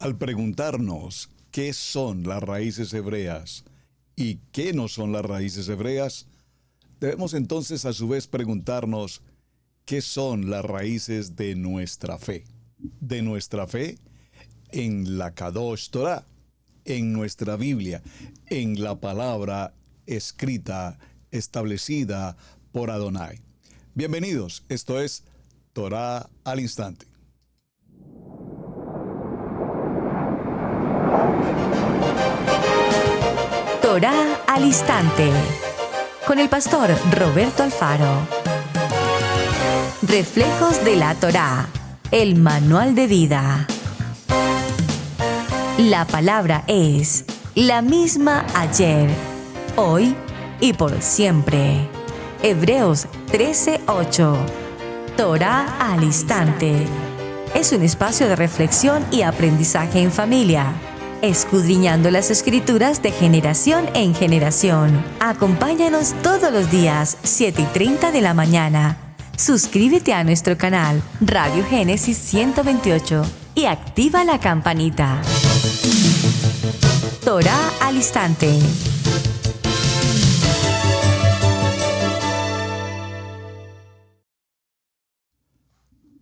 Al preguntarnos qué son las raíces hebreas y qué no son las raíces hebreas, debemos entonces a su vez preguntarnos qué son las raíces de nuestra fe en la Kadosh Torah, en nuestra Biblia, en la palabra escrita, establecida por Adonai. Bienvenidos, esto es Torah al Instante. Torah al Instante, con el pastor Roberto Alfaro. Reflejos de la Torah, el manual de vida. La palabra es la misma ayer, hoy y por siempre. Hebreos 13:8. Torah al Instante. Es un espacio de reflexión y aprendizaje en familia, escudriñando las Escrituras de generación en generación. Acompáñanos todos los días, 7:30 de la mañana. Suscríbete a nuestro canal Radio Génesis 128 y activa la campanita. Torah al Instante.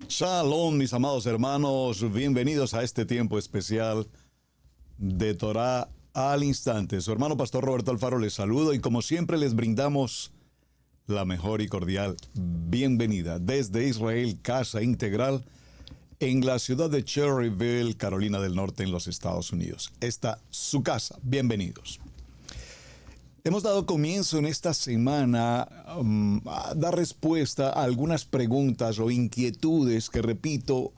Shalom, mis amados hermanos, bienvenidos a este tiempo especial de Torah al Instante. Su hermano pastor Roberto Alfaro les saludo y como siempre les brindamos la mejor y cordial bienvenida desde Israel, Casa Integral, en la ciudad de Cherryville, Carolina del Norte, en los Estados Unidos. Esta su casa. Bienvenidos. Hemos dado comienzo en esta semana a dar respuesta a algunas preguntas o inquietudes que, repito,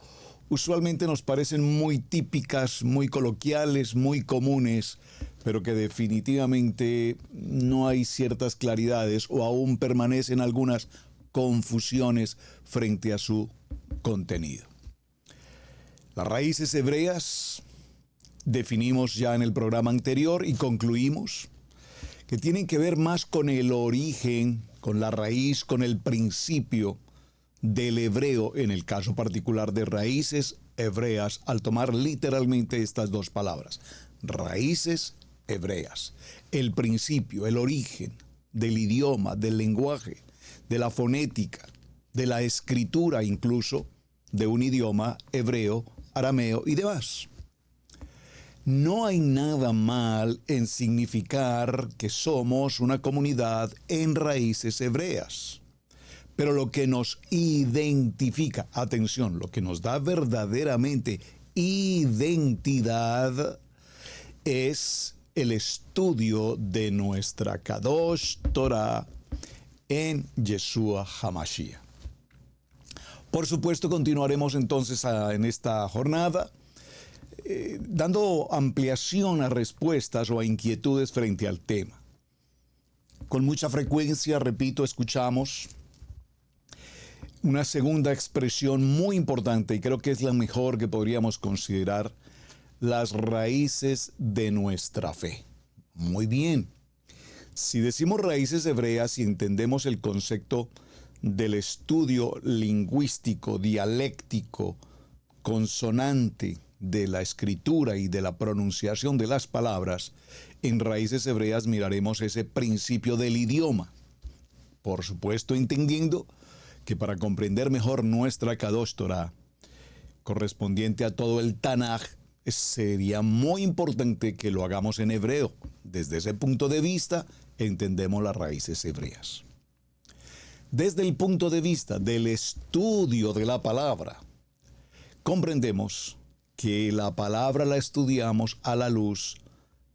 usualmente nos parecen muy típicas, muy coloquiales, muy comunes, pero que definitivamente no hay ciertas claridades o aún permanecen algunas confusiones frente a su contenido. Las raíces hebreas definimos ya en el programa anterior y concluimos que tienen que ver más con el origen, con la raíz, con el principio del hebreo, en el caso particular de raíces hebreas, al tomar literalmente estas dos palabras, raíces hebreas, el principio, el origen del idioma, del lenguaje, de la fonética, de la escritura incluso, de un idioma hebreo, arameo y demás. No hay nada mal en significar que somos una comunidad en raíces hebreas. Pero lo que nos identifica, atención, lo que nos da verdaderamente identidad es el estudio de nuestra Kadosh Torah en Yeshua HaMashiach. Por supuesto, continuaremos entonces en esta jornada dando ampliación a respuestas o a inquietudes frente al tema. Con mucha frecuencia, repito, escuchamos una segunda expresión muy importante y creo que es la mejor que podríamos considerar: las raíces de nuestra fe. Muy bien. Si decimos raíces hebreas y entendemos el concepto del estudio lingüístico, dialéctico, consonante de la escritura y de la pronunciación de las palabras, en raíces hebreas miraremos ese principio del idioma. Por supuesto, entendiendo que para comprender mejor nuestra Kadosh Torah, correspondiente a todo el Tanaj, sería muy importante que lo hagamos en hebreo. Desde ese punto de vista, entendemos las raíces hebreas. Desde el punto de vista del estudio de la palabra, comprendemos que la palabra la estudiamos a la luz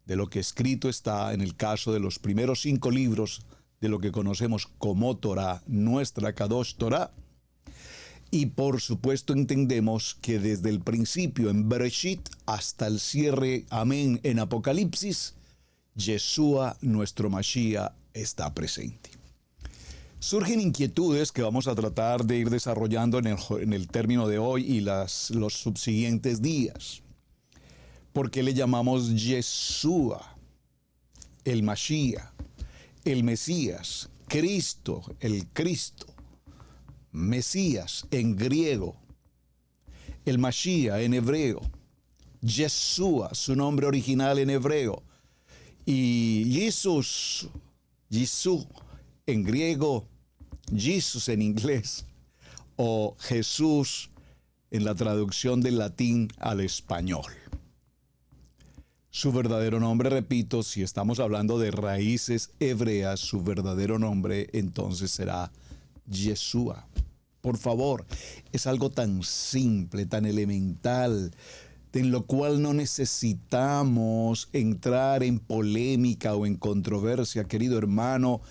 de lo que escrito está en el caso de los primeros 5 libros de lo que conocemos como Torah, nuestra Kadosh Torah. Y por supuesto entendemos que desde el principio en Bereshit hasta el cierre, amén, en Apocalipsis, Yeshua, nuestro Mashiach, está presente. Surgen inquietudes que vamos a tratar de ir desarrollando en el término de hoy y los subsiguientes días. ¿Por qué le llamamos Yeshua, el Mashiach, el Mesías, Cristo, el Cristo, Mesías en griego, el Mashiach en hebreo, Yeshua, su nombre original en hebreo. Y Jesús, Jesús en griego, Jesús en inglés, o Jesús en la traducción del latín al español. Su verdadero nombre, repito, si estamos hablando de raíces hebreas, su verdadero nombre entonces será Yeshua. Por favor, es algo tan simple, tan elemental, en lo cual no necesitamos entrar en polémica o en controversia. Querido hermano,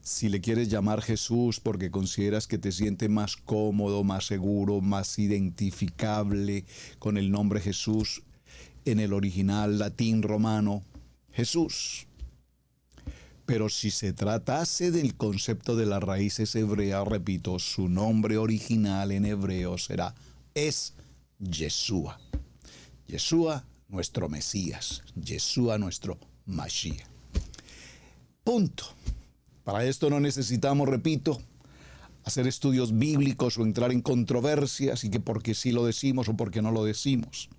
si le quieres llamar Jesús porque consideras que te sientes más cómodo, más seguro, más identificable con el nombre Jesús en el original latín romano, Jesús. Pero si se tratase del concepto de las raíces hebreas, repito, su nombre original en hebreo es Yeshua. Yeshua, nuestro Mesías. Yeshua, nuestro Mashiach. Punto. Para esto no necesitamos, repito, hacer estudios bíblicos o entrar en controversias y que porque sí lo decimos o porque no lo decimos.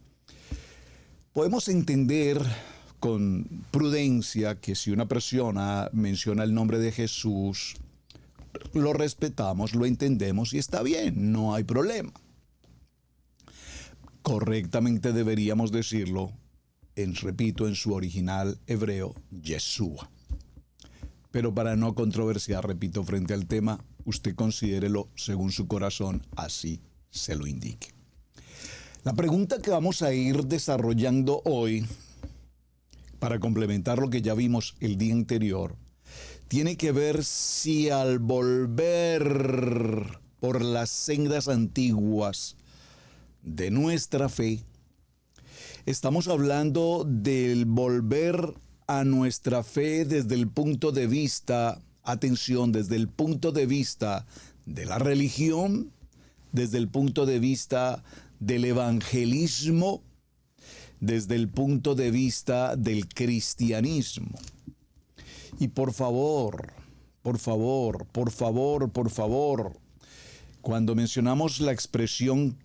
Podemos entender con prudencia que si una persona menciona el nombre de Jesús, lo respetamos, lo entendemos y está bien, no hay problema. Correctamente deberíamos decirlo, repito, en su original hebreo, Yeshua. Pero para no controversiar, repito, frente al tema, usted considérelo según su corazón, así se lo indique. La pregunta que vamos a ir desarrollando hoy, para complementar lo que ya vimos el día anterior, tiene que ver si al volver por las sendas antiguas de nuestra fe, estamos hablando del volver a nuestra fe desde el punto de vista, atención, desde el punto de vista de la religión, desde el punto de vista del evangelismo, desde el punto de vista del cristianismo. Y por favor, cuando mencionamos la expresión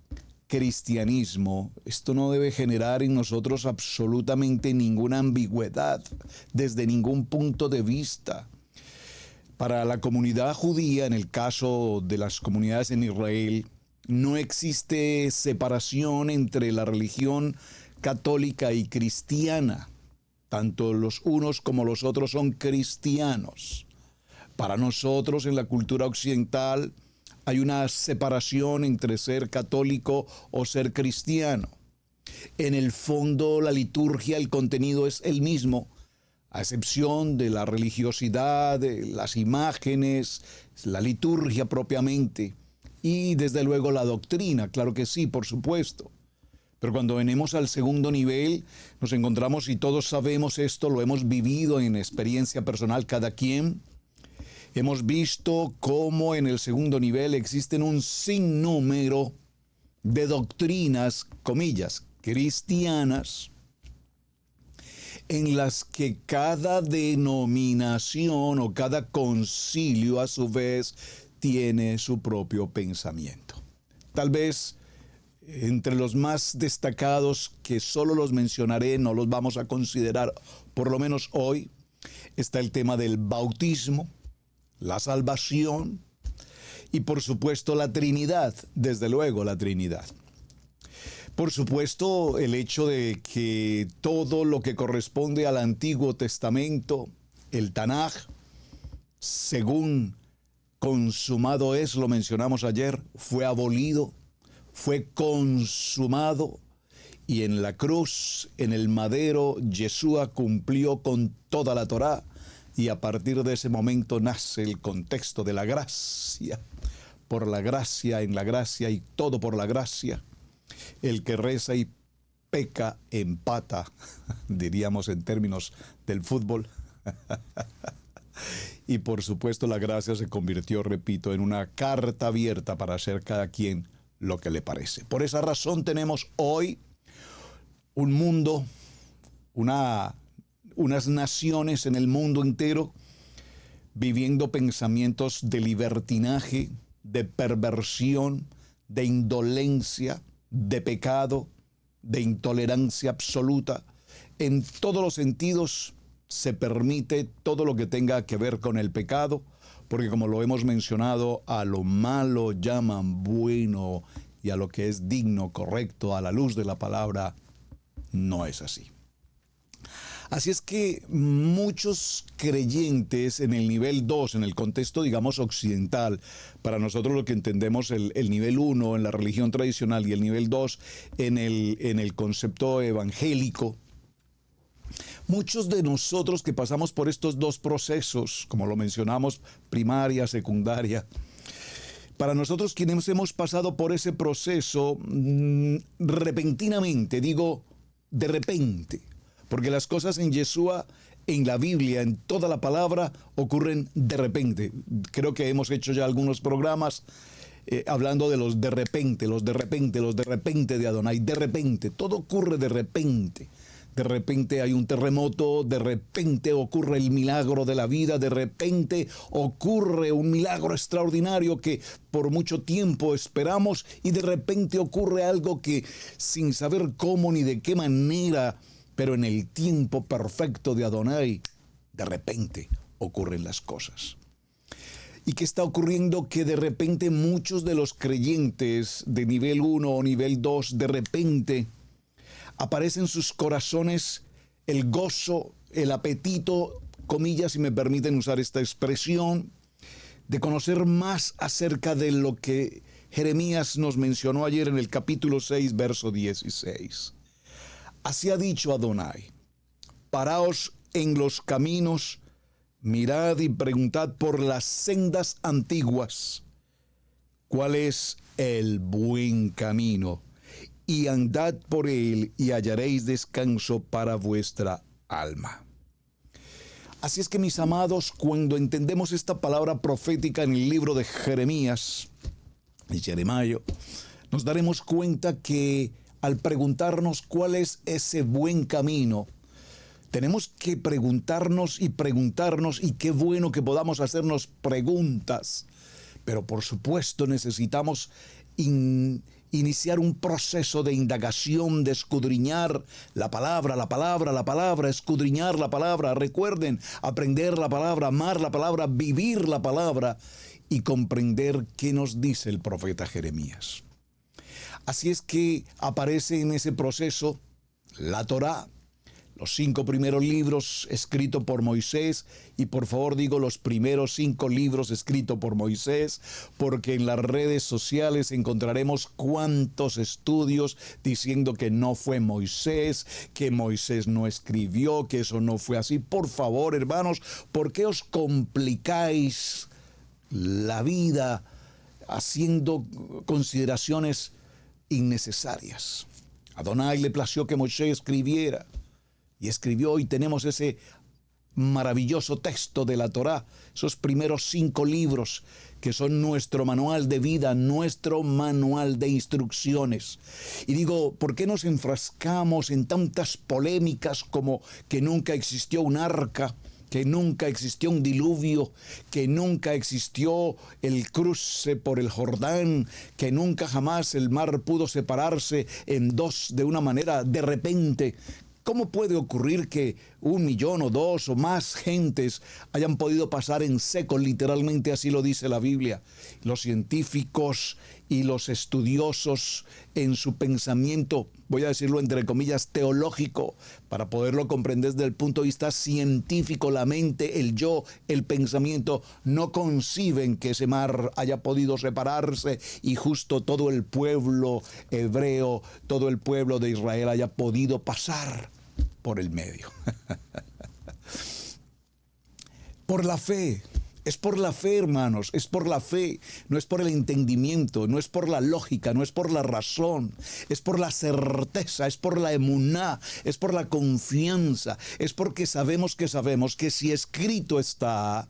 cristianismo, esto no debe generar en nosotros absolutamente ninguna ambigüedad desde ningún punto de vista. Para la comunidad judía, en el caso de las comunidades en Israel, no existe separación entre la religión católica y cristiana. Tanto los unos como los otros son cristianos. Para nosotros, en la cultura occidental, hay una separación entre ser católico o ser cristiano. En el fondo, la liturgia, el contenido es el mismo, a excepción de la religiosidad, de las imágenes, la liturgia propiamente, y desde luego la doctrina, claro que sí, por supuesto. Pero cuando venimos al segundo nivel, nos encontramos, y todos sabemos esto, lo hemos vivido en experiencia personal cada quien. Hemos visto cómo en el segundo nivel existen un sinnúmero de doctrinas, comillas, cristianas, en las que cada denominación o cada concilio a su vez tiene su propio pensamiento. Tal vez entre los más destacados, que solo los mencionaré, no los vamos a considerar, por lo menos hoy, está el tema del bautismo, la salvación y por supuesto la Trinidad, desde luego la Trinidad. Por supuesto, el hecho de que todo lo que corresponde al Antiguo Testamento, el Tanaj, según consumado es, lo mencionamos ayer, fue abolido, fue consumado, y en la cruz, en el madero, Yeshua cumplió con toda la Torá, y a partir de ese momento nace el contexto de la gracia. Por la gracia, en la gracia y todo por la gracia. El que reza y peca empata, diríamos en términos del fútbol. Y por supuesto la gracia se convirtió, repito, en una carta abierta para hacer cada quien lo que le parece. Por esa razón tenemos hoy un mundo, unas naciones en el mundo entero viviendo pensamientos de libertinaje, de perversión, de indolencia, de pecado, de intolerancia absoluta. En todos los sentidos se permite todo lo que tenga que ver con el pecado, porque como lo hemos mencionado, a lo malo llaman bueno y a lo que es digno, correcto, a la luz de la palabra, no es así. Así es que muchos creyentes en el nivel 2, en el contexto, digamos, occidental, para nosotros lo que entendemos el nivel 1 en la religión tradicional y el nivel 2 en el concepto evangélico, muchos de nosotros que pasamos por estos dos procesos, como lo mencionamos, primaria, secundaria, para nosotros quienes hemos pasado por ese proceso, repentinamente, digo, de repente, porque las cosas en Yeshua, en la Biblia, en toda la palabra, ocurren de repente. Creo que hemos hecho ya algunos programas hablando de los de repente, los de repente, los de repente de Adonai. De repente, todo ocurre de repente. De repente hay un terremoto, de repente ocurre el milagro de la vida, de repente ocurre un milagro extraordinario que por mucho tiempo esperamos y de repente ocurre algo que sin saber cómo ni de qué manera, pero en el tiempo perfecto de Adonai, de repente ocurren las cosas. ¿Y qué está ocurriendo? Que de repente muchos de los creyentes de nivel 1 o nivel 2, de repente aparece en sus corazones el gozo, el apetito, comillas, si me permiten usar esta expresión, de conocer más acerca de lo que Jeremías nos mencionó ayer en el capítulo 6, verso 16. Así ha dicho Adonai: paraos en los caminos, mirad y preguntad por las sendas antiguas, cuál es el buen camino, y andad por él y hallaréis descanso para vuestra alma. Así es que, mis amados, cuando entendemos esta palabra profética en el libro de Jeremías, nos daremos cuenta que al preguntarnos cuál es ese buen camino, tenemos que preguntarnos, y qué bueno que podamos hacernos preguntas, pero por supuesto necesitamos iniciar un proceso de indagación, de escudriñar la palabra, escudriñar la palabra. Recuerden, aprender la palabra, amar la palabra, vivir la palabra y comprender qué nos dice el profeta Jeremías. Así es que aparece en ese proceso la Torá, los 5 primeros libros escritos por Moisés, y por favor digo los primeros 5 libros escritos por Moisés, porque en las redes sociales encontraremos cuantos estudios diciendo que no fue Moisés, que Moisés no escribió, que eso no fue así. Por favor, hermanos, ¿por qué os complicáis la vida haciendo consideraciones innecesarias? Adonai le plació que Moisés escribiera, y escribió, y tenemos ese maravilloso texto de la Torá, esos primeros 5 libros que son nuestro manual de vida, nuestro manual de instrucciones. Y digo, ¿por qué nos enfrascamos en tantas polémicas como que nunca existió un arca, que nunca existió un diluvio, que nunca existió el cruce por el Jordán, que nunca jamás el mar pudo separarse en dos de una manera de repente? ¿Cómo puede ocurrir que 1 millón o 2 o más gentes hayan podido pasar en seco? Literalmente así lo dice la Biblia. Los científicos y los estudiosos en su pensamiento, voy a decirlo entre comillas, teológico, para poderlo comprender desde el punto de vista científico, la mente, el yo, el pensamiento, no conciben que ese mar haya podido separarse y justo todo el pueblo hebreo, todo el pueblo de Israel haya podido pasar por el medio. Por la fe. Es por la fe, hermanos, es por la fe, no es por el entendimiento, no es por la lógica, no es por la razón, es por la certeza, es por la emuná, es por la confianza, es porque sabemos que si escrito está,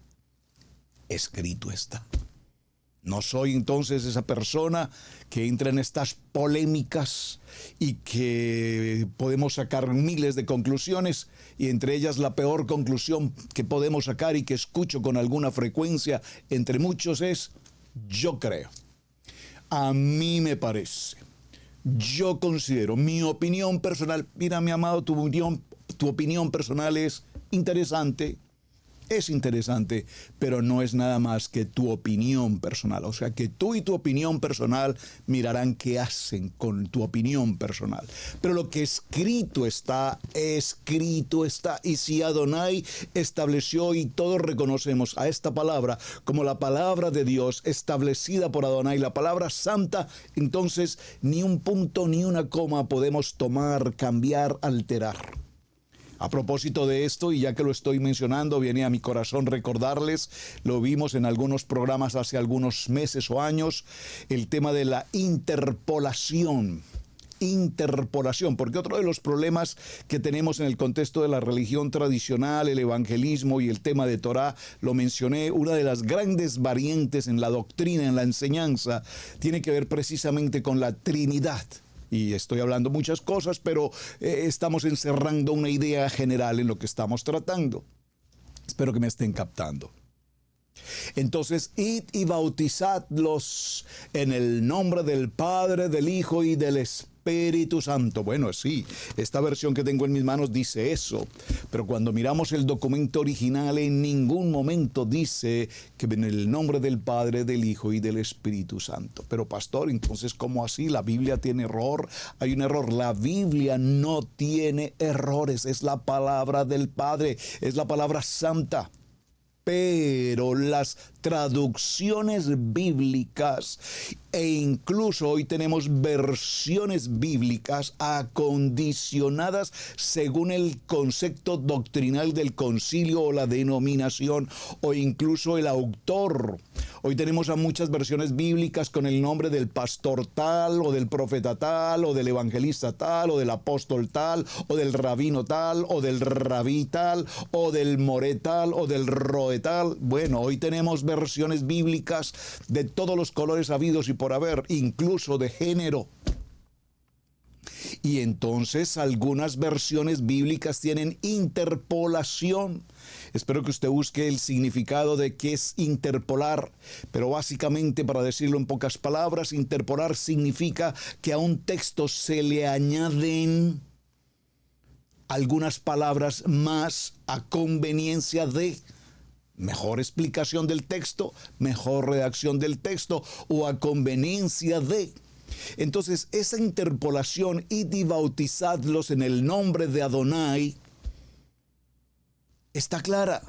escrito está. No soy entonces esa persona que entra en estas polémicas y que podemos sacar miles de conclusiones, y entre ellas la peor conclusión que podemos sacar y que escucho con alguna frecuencia entre muchos es: yo creo, a mí me parece, yo considero, mi opinión personal, mira mi amado, tu opinión personal es interesante, pero no es nada más que tu opinión personal. O sea, que tú y tu opinión personal mirarán qué hacen con tu opinión personal. Pero lo que escrito está, escrito está. Y si Adonai estableció, y todos reconocemos a esta palabra como la palabra de Dios establecida por Adonai, la palabra santa, entonces ni un punto ni una coma podemos tomar, cambiar, alterar. A propósito de esto, y ya que lo estoy mencionando, viene a mi corazón recordarles, lo vimos en algunos programas hace algunos meses o años, el tema de la interpolación, porque otro de los problemas que tenemos en el contexto de la religión tradicional, el evangelismo y el tema de Torah, lo mencioné, una de las grandes variantes en la doctrina, en la enseñanza, tiene que ver precisamente con la Trinidad. Y estoy hablando muchas cosas, pero estamos encerrando una idea general en lo que estamos tratando. Espero que me estén captando. Entonces, id y bautizadlos en el nombre del Padre, del Hijo y del Espíritu Santo. Bueno, sí, esta versión que tengo en mis manos dice eso, pero cuando miramos el documento original, en ningún momento dice que en el nombre del Padre, del Hijo y del Espíritu Santo. Pero pastor, entonces, ¿cómo así? ¿La Biblia tiene error? Hay un error. La Biblia no tiene errores. Es la palabra del Padre, es la palabra santa. Pero las traducciones bíblicas e incluso hoy tenemos versiones bíblicas acondicionadas según el concepto doctrinal del concilio o la denominación o incluso el autor. Hoy tenemos a muchas versiones bíblicas con el nombre del pastor tal o del profeta tal o del evangelista tal o del apóstol tal o del rabino tal o del rabí tal o del moré tal o del roe tal. Bueno, hoy tenemos versiones bíblicas de todos los colores habidos y por haber, incluso de género. Y entonces algunas versiones bíblicas tienen interpolación. Espero que usted busque el significado de qué es interpolar, pero básicamente, para decirlo en pocas palabras, interpolar significa que a un texto se le añaden algunas palabras más a conveniencia de mejor explicación del texto, mejor redacción del texto o a conveniencia de. Entonces, esa interpolación, id y bautizadlos en el nombre de Adonai, está clara,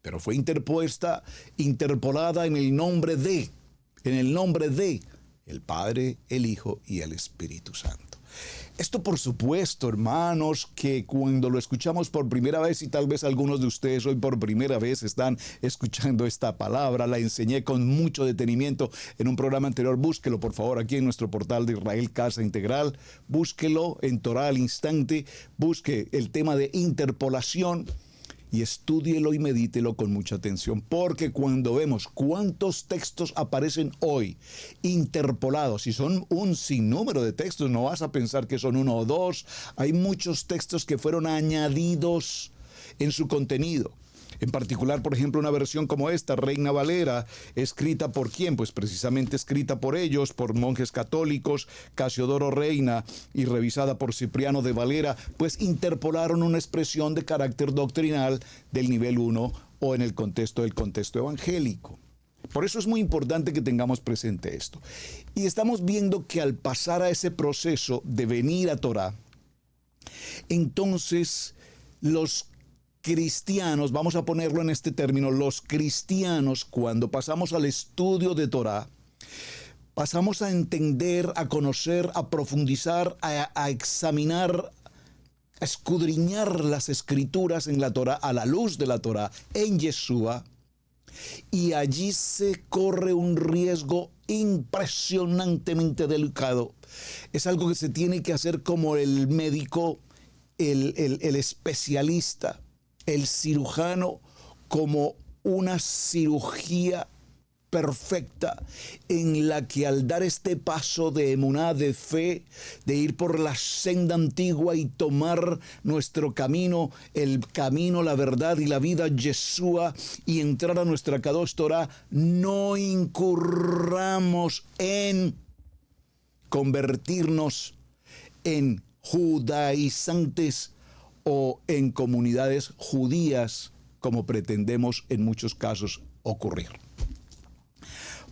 pero fue interpolada en el nombre de el Padre, el Hijo y el Espíritu Santo. Esto, por supuesto, hermanos, que cuando lo escuchamos por primera vez, y tal vez algunos de ustedes hoy por primera vez están escuchando esta palabra, la enseñé con mucho detenimiento en un programa anterior. Búsquelo, por favor, aquí en nuestro portal de Israel Casa Integral. Búsquelo en Torah al Instante. Busque el tema de interpolación y estúdielo y medítelo con mucha atención, porque cuando vemos cuántos textos aparecen hoy interpolados, y son un sinnúmero de textos, no vas a pensar que son uno o dos, hay muchos textos que fueron añadidos en su contenido. En particular, por ejemplo, una versión como esta, Reina Valera, escrita por ¿quién? Pues precisamente escrita por ellos, por monjes católicos, Casiodoro Reina, y revisada por Cipriano de Valera, pues interpolaron una expresión de carácter doctrinal del nivel 1 o en el contexto del contexto evangélico. Por eso es muy importante que tengamos presente esto. Y estamos viendo que al pasar a ese proceso de venir a Torah, entonces los cristianos, vamos a ponerlo en este término, los cristianos, cuando pasamos al estudio de Torah, pasamos a entender, a conocer, a profundizar, a examinar, a escudriñar las escrituras en la Torah, a la luz de la Torah, en Yeshua, y allí se corre un riesgo impresionantemente delicado. Es algo que se tiene que hacer como el médico, el especialista, el cirujano, como una cirugía perfecta en la que al dar este paso de emuná, de fe, de ir por la senda antigua y tomar nuestro camino, el camino, la verdad y la vida, Yeshua, y entrar a nuestra Kadosh Torah, no incurramos en convertirnos en judaizantes o en comunidades judías, como pretendemos en muchos casos ocurrir.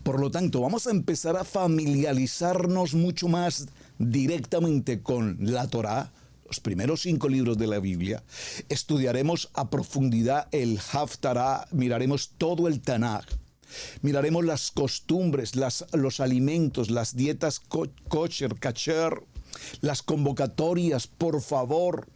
Por lo tanto, vamos a empezar a familiarizarnos mucho más directamente con la Torá, los primeros 5 libros de la Biblia. Estudiaremos a profundidad el Haftará, miraremos todo el Tanaj, miraremos las costumbres, los alimentos, las dietas kosher, kasher, las convocatorias, por favor.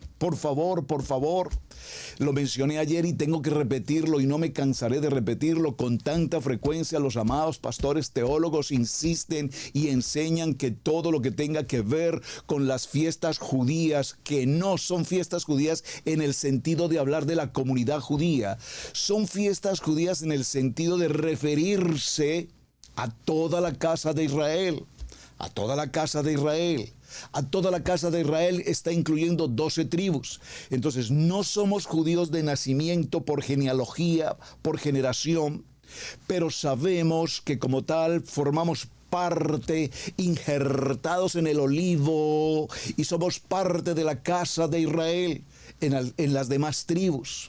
Lo mencioné ayer y tengo que repetirlo y no me cansaré de repetirlo con tanta frecuencia. Los amados pastores teólogos insisten y enseñan que todo lo que tenga que ver con las fiestas judías, que no son fiestas judías en el sentido de hablar de la comunidad judía, son fiestas judías en el sentido de referirse a toda la casa de Israel, a toda la casa de Israel. A toda la casa de Israel está incluyendo 12 tribus. Entonces no somos judíos de nacimiento por genealogía, por generación, pero sabemos que como tal formamos parte, injertados en el olivo, y somos parte de la casa de Israel en las demás tribus.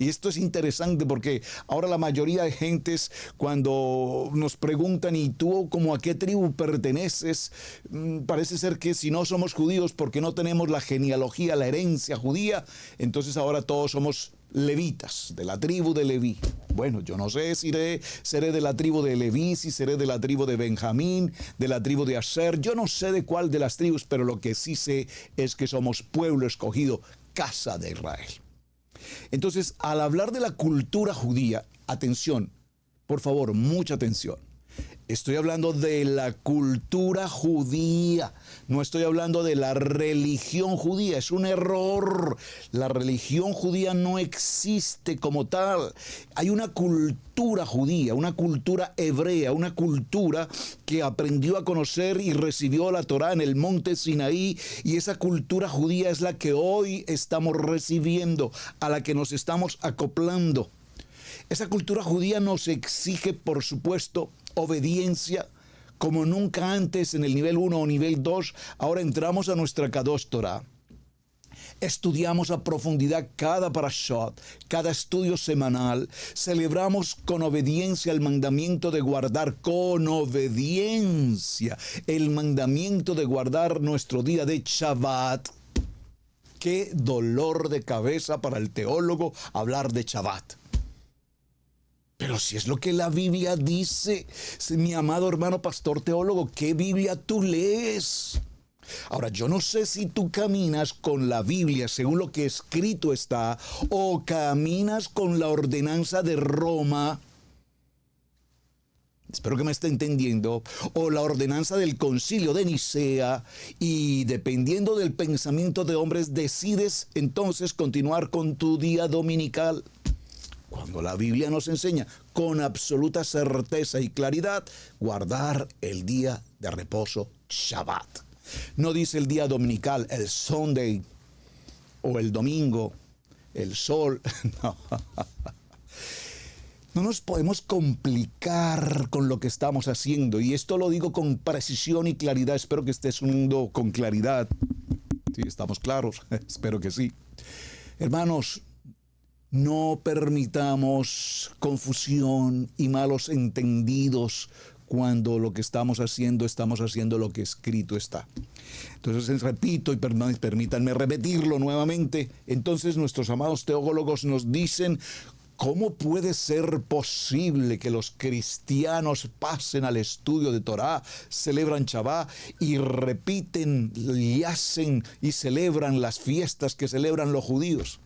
Y esto es interesante porque ahora la mayoría de gentes, cuando nos preguntan, ¿y tú como a qué tribu perteneces? Parece ser que si no somos judíos porque no tenemos la genealogía, la herencia judía, entonces ahora todos somos levitas, de la tribu de Leví. Bueno, yo no sé si seré de la tribu de Leví, si seré de la tribu de Benjamín, de la tribu de Aser. Yo no sé de cuál de las tribus, pero lo que sí sé es que somos pueblo escogido, casa de Israel. Entonces, al hablar de la cultura judía, atención, por favor, mucha atención. Estoy hablando de la cultura judía, no estoy hablando de la religión judía, es un error. La religión judía no existe como tal. Hay una cultura judía, una cultura hebrea, una cultura que aprendió a conocer y recibió la Torá en el monte Sinaí, y esa cultura judía es la que hoy estamos recibiendo, a la que nos estamos acoplando. Esa cultura judía nos exige, por supuesto, obediencia como nunca antes en el nivel 1 o nivel 2. Ahora entramos a nuestra Kadosh Torah. Estudiamos a profundidad cada parashat, cada estudio semanal. Celebramos con obediencia el mandamiento de guardar, con obediencia, el mandamiento de guardar nuestro día de Shabbat. Qué dolor de cabeza para el teólogo hablar de Shabbat. Pero si es lo que la Biblia dice, mi amado hermano pastor teólogo, ¿qué Biblia tú lees? Ahora, yo no sé si tú caminas con la Biblia según lo que escrito está, o caminas con la ordenanza de Roma, espero que me esté entendiendo, o la ordenanza del concilio de Nicea, y dependiendo del pensamiento de hombres, decides entonces continuar con tu día dominical. Cuando la Biblia nos enseña con absoluta certeza y claridad guardar el día de reposo Shabbat. No dice el día dominical, el Sunday, o el domingo, el sol. No. No nos podemos complicar con lo que estamos haciendo. Y esto lo digo con precisión y claridad. Espero que estés uniendo con claridad. Sí, estamos claros. Espero que sí. Hermanos, no permitamos confusión y malos entendidos cuando lo que estamos haciendo lo que escrito está. Entonces repito y permítanme repetirlo nuevamente. Entonces nuestros amados teólogos nos dicen: ¿cómo puede ser posible que los cristianos pasen al estudio de Torá, celebran Shabbat y repiten y hacen y celebran las fiestas que celebran los judíos?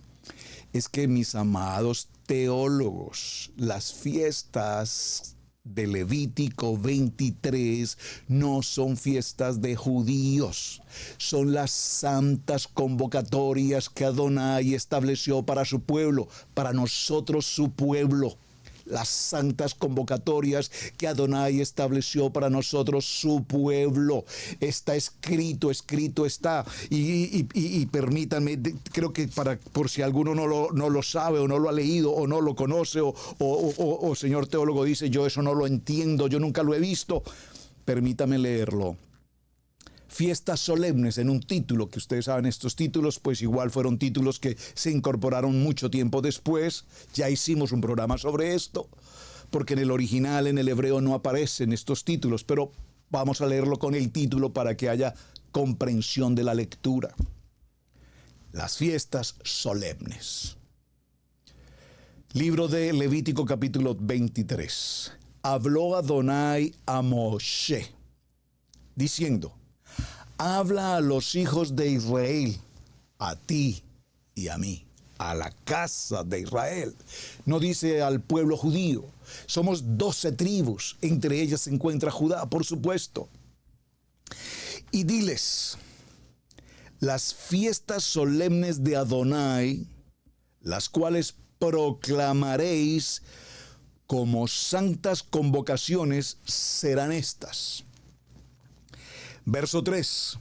Es que, mis amados teólogos, las fiestas de Levítico 23 no son fiestas de judíos, son las santas convocatorias que Adonai estableció para su pueblo, para nosotros su pueblo. Las santas convocatorias que Adonai estableció para nosotros su pueblo. Está escrito está. Y permítanme, creo que por si alguno no lo sabe o no lo ha leído o no lo conoce o señor teólogo dice: yo eso no lo entiendo, yo nunca lo he visto. Permítame leerlo. fiestas solemnes en un título, que ustedes saben, estos títulos pues igual fueron títulos que se incorporaron mucho tiempo después. Ya hicimos un programa sobre esto, porque en el original, en el hebreo, no aparecen estos títulos, pero vamos a leerlo con el título para que haya comprensión de la lectura. Las fiestas solemnes. Libro de Levítico capítulo 23. Habló Adonai a Moshe, diciendo: habla a los hijos de Israel, a ti y a mí, a la casa de Israel. No dice al pueblo judío. Somos 12 tribus, entre ellas se encuentra Judá, por supuesto. Y diles: las fiestas solemnes de Adonai, las cuales proclamaréis como santas convocaciones, serán estas. Verso 3.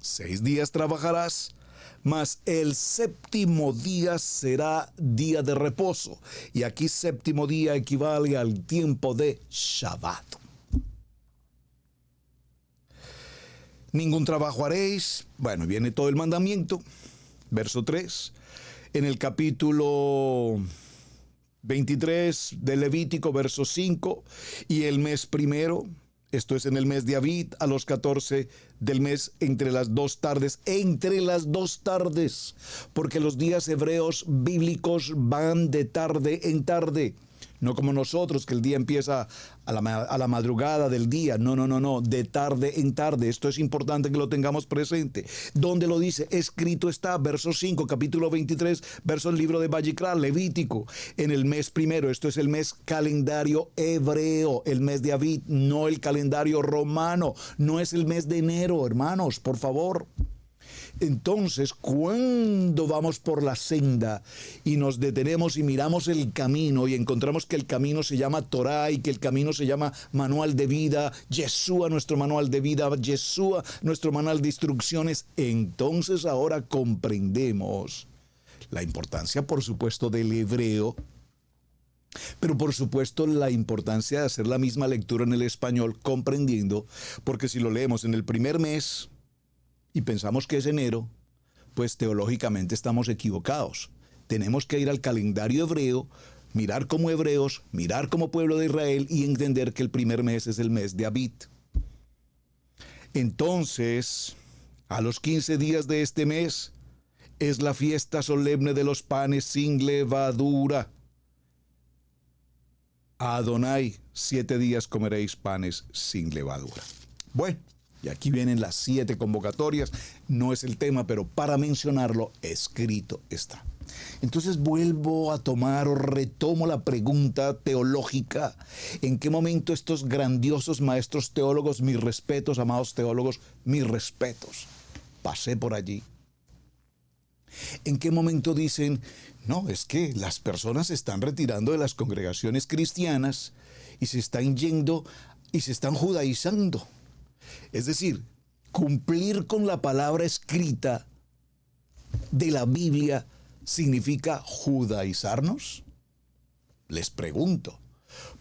6 días trabajarás, mas el séptimo día será día de reposo. Y aquí séptimo día equivale al tiempo de Shabbat. Ningún trabajo haréis. Bueno, viene todo el mandamiento. Verso 3. En el capítulo 23 de Levítico, verso 5, y el mes primero, esto es en el mes de Abib, a los 14 del mes, entre las 2 tardes, porque los días hebreos bíblicos van de tarde en tarde. No como nosotros, que el día empieza a la madrugada del día. No, de tarde en tarde. Esto es importante que lo tengamos presente. ¿Dónde lo dice? Escrito está, verso 5, capítulo 23, verso del libro de Vayikra, Levítico. En el mes primero, esto es el mes calendario hebreo, el mes de Abib, no el calendario romano. No es el mes de enero, hermanos, por favor. Entonces, cuando vamos por la senda y nos detenemos y miramos el camino y encontramos que el camino se llama Torá y que el camino se llama manual de vida, Yeshua nuestro manual de vida, Yeshua nuestro manual de instrucciones, entonces ahora comprendemos la importancia, por supuesto, del hebreo, pero por supuesto la importancia de hacer la misma lectura en el español, comprendiendo, porque si lo leemos en el primer mes y pensamos que es enero, pues teológicamente estamos equivocados. Tenemos que ir al calendario hebreo, mirar como hebreos, mirar como pueblo de Israel y entender que el primer mes es el mes de Abib. Entonces, a los 15 días de este mes es la fiesta solemne de los panes sin levadura. A Adonai 7 días comeréis panes sin levadura. Bueno, y aquí vienen las 7 convocatorias. No es el tema, pero para mencionarlo, escrito está. Entonces vuelvo a tomar o retomo la pregunta teológica. ¿En qué momento estos grandiosos maestros teólogos, mis respetos, amados teólogos, mis respetos, pasé por allí? ¿En qué momento dicen, no, es que las personas se están retirando de las congregaciones cristianas y se están yendo y se están judaizando? Es decir, cumplir con la palabra escrita de la Biblia significa judaizarnos. Les pregunto,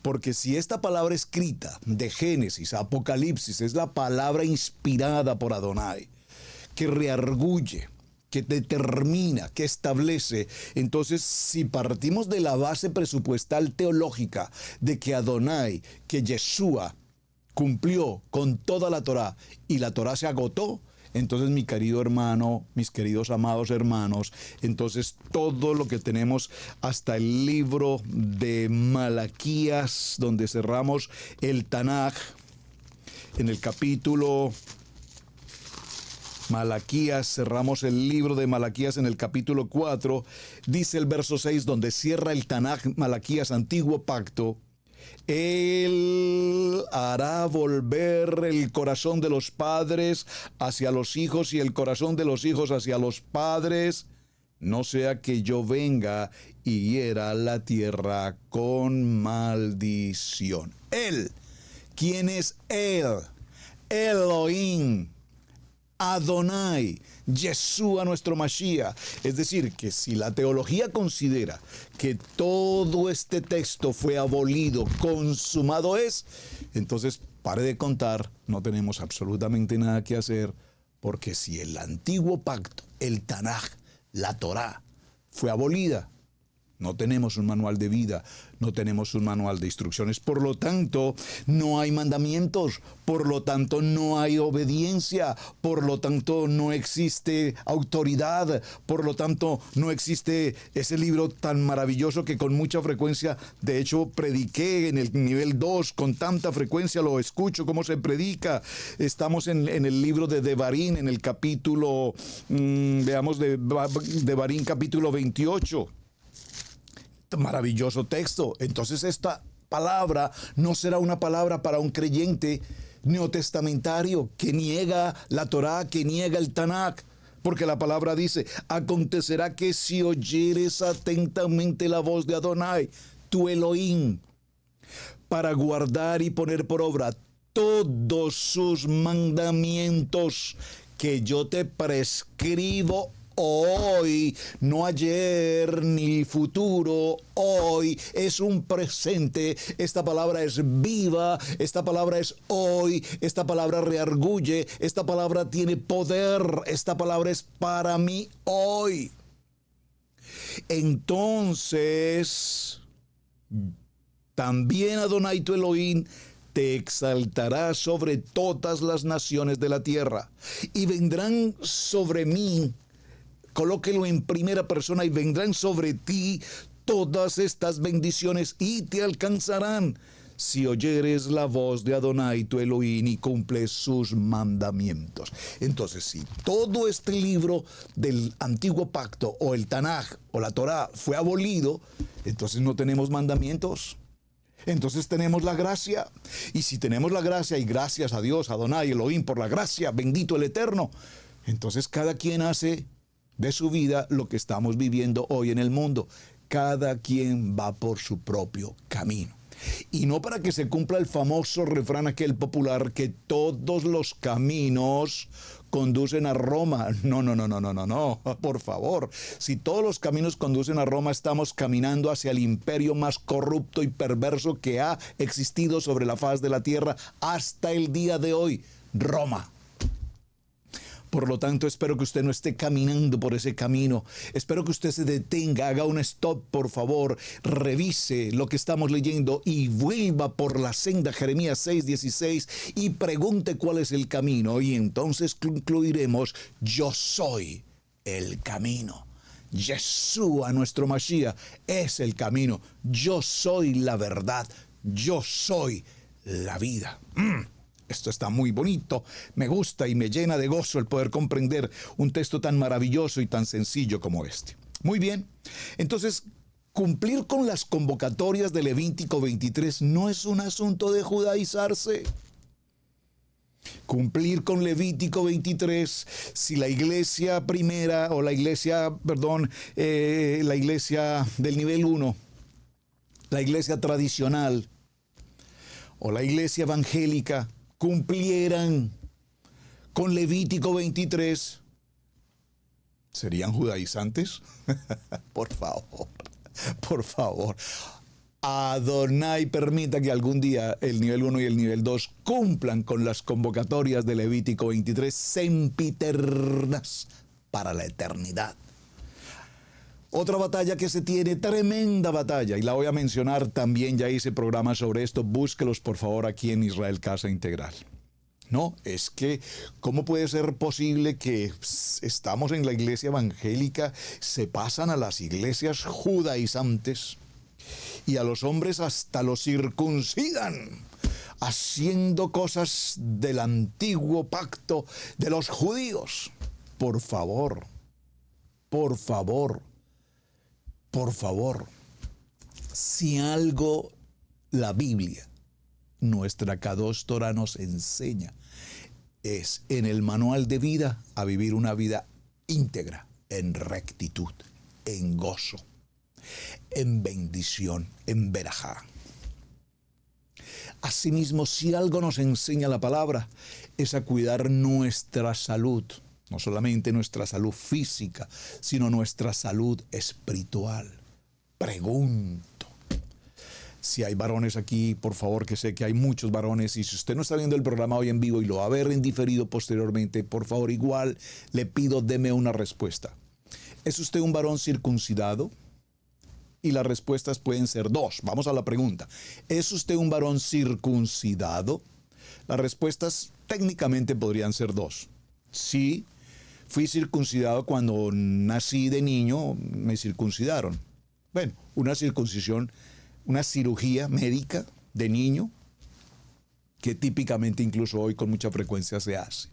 porque si esta palabra escrita de Génesis a Apocalipsis es la palabra inspirada por Adonai, que reargulle, que determina, que establece, entonces si partimos de la base presupuestal teológica de que Adonai, que Yeshua cumplió con toda la Torá y la Torá se agotó, entonces mi querido hermano, mis queridos amados hermanos, entonces todo lo que tenemos hasta el libro de Malaquías, donde cerramos el Tanaj, en el capítulo Malaquías, cerramos el libro de Malaquías en el capítulo 4, dice el verso 6, donde cierra el Tanaj, Malaquías, antiguo pacto: Él hará volver el corazón de los padres hacia los hijos y el corazón de los hijos hacia los padres, no sea que yo venga y hiera la tierra con maldición. Él, ¿quién es Él? Elohim, Adonai, Yeshua nuestro Mashiach. Es decir, que si la teología considera que todo este texto fue abolido, consumado es, entonces pare de contar, no tenemos absolutamente nada que hacer, Porque si el antiguo pacto, el Tanaj, la Torá, fue abolida, no tenemos un manual de vida, no tenemos un manual de instrucciones. Por lo tanto, no hay mandamientos, por lo tanto, no hay obediencia, por lo tanto, no existe autoridad, por lo tanto, no existe ese libro tan maravilloso que con mucha frecuencia, de hecho, prediqué en el nivel 2, con tanta frecuencia lo escucho, cómo se predica. Estamos en el libro de Devarim, en el capítulo, veamos, de Devarim capítulo 28. Maravilloso texto. Entonces esta palabra no será una palabra para un creyente neotestamentario que niega la Torá, que niega el Tanakh, porque la palabra dice: acontecerá que si oyeres atentamente la voz de Adonai, tu Elohim, para guardar y poner por obra todos sus mandamientos que yo te prescribo hoy, no ayer ni futuro, hoy es un presente. Esta palabra es viva, esta palabra es hoy, esta palabra reargulle, esta palabra tiene poder, esta palabra es para mí hoy. Entonces, también Adonai tu Elohim te exaltará sobre todas las naciones de la tierra, y vendrán sobre mí, colóquelo en primera persona, y vendrán sobre ti todas estas bendiciones y te alcanzarán si oyeres la voz de Adonai tu Elohim y cumples sus mandamientos. Entonces, si todo este libro del antiguo pacto o el Tanaj o la Torá fue abolido, entonces no tenemos mandamientos. Entonces tenemos la gracia. Y si tenemos la gracia, y gracias a Dios, Adonai Elohim, por la gracia, bendito el Eterno, entonces cada quien hace de su vida lo que estamos viviendo hoy en el mundo. Cada quien va por su propio camino. Y no para que se cumpla el famoso refrán aquel popular que todos los caminos conducen a Roma. No, por favor. Si todos los caminos conducen a Roma, estamos caminando hacia el imperio más corrupto y perverso que ha existido sobre la faz de la tierra hasta el día de hoy, Roma. Por lo tanto, espero que usted no esté caminando por ese camino. Espero que usted se detenga, haga un stop, por favor, revise lo que estamos leyendo y vuelva por la senda, Jeremías 6:16, y pregunte cuál es el camino. Y entonces concluiremos: yo soy el camino. Yeshua, nuestro Mashiach, es el camino. Yo soy la verdad. Yo soy la vida. Esto está muy bonito, me gusta y me llena de gozo el poder comprender un texto tan maravilloso y tan sencillo como este. Muy bien, entonces cumplir con las convocatorias de Levítico 23 no es un asunto de judaizarse. Cumplir con Levítico 23, si la iglesia primera o la iglesia del nivel 1, la iglesia tradicional o la iglesia evangélica, cumplieran con Levítico 23, ¿serían judaizantes? Por favor. Adonai permita que algún día el nivel 1 y el nivel 2 cumplan con las convocatorias de Levítico 23 sempiternas para la eternidad. Otra batalla que se tiene, tremenda batalla, y la voy a mencionar también, ya hice programas sobre esto, búsquelos por favor aquí en Israel Casa Integral. No, es que, ¿cómo puede ser posible que estamos en la iglesia evangélica, se pasan a las iglesias judaizantes y a los hombres hasta los circuncidan, haciendo cosas del antiguo pacto de los judíos? Por favor, si algo la Biblia, nuestra Kadosh Torah, nos enseña, es en el manual de vida a vivir una vida íntegra, en rectitud, en gozo, en bendición, en verajá. Asimismo, si algo nos enseña la palabra, es a cuidar nuestra salud. No solamente nuestra salud física, sino nuestra salud espiritual. Pregunto, Si hay varones aquí, por favor, que sé que hay muchos varones, y si usted no está viendo el programa hoy en vivo y lo va a ver en diferido posteriormente, por favor, igual le pido, deme una respuesta. ¿Es usted un varón circuncidado? Y las respuestas pueden ser dos. Vamos a la pregunta. ¿Es usted un varón circuncidado? Las respuestas técnicamente podrían ser dos. Sí, fui circuncidado cuando nací de niño, me circuncidaron. Bueno, una circuncisión, una cirugía médica de niño que típicamente incluso hoy con mucha frecuencia se hace.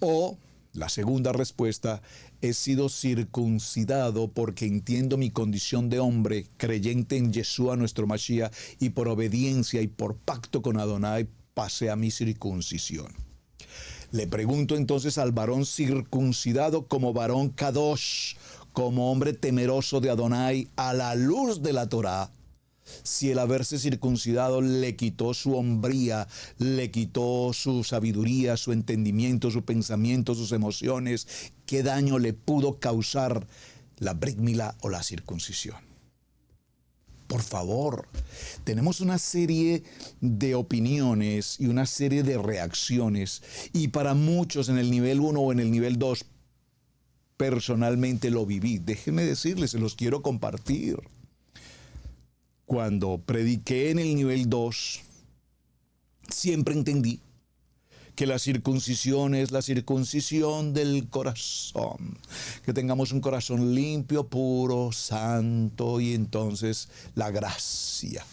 O la segunda respuesta, he sido circuncidado porque entiendo mi condición de hombre, creyente en Yeshua nuestro Mashiach, y por obediencia y por pacto con Adonai pasé a mi circuncisión. Le pregunto entonces al varón circuncidado como varón kadosh, como hombre temeroso de Adonai, a la luz de la Torá, si el haberse circuncidado le quitó su hombría, le quitó su sabiduría, su entendimiento, su pensamiento, sus emociones, ¿qué daño le pudo causar la Brit Milá o la circuncisión? Por favor, tenemos una serie de opiniones y una serie de reacciones, y para muchos en el nivel 1 o en el nivel 2, personalmente lo viví. Déjenme decirles, se los quiero compartir. Cuando prediqué en el nivel 2, siempre entendí que la circuncisión es la circuncisión del corazón. Que tengamos un corazón limpio, puro, santo, y entonces la gracia.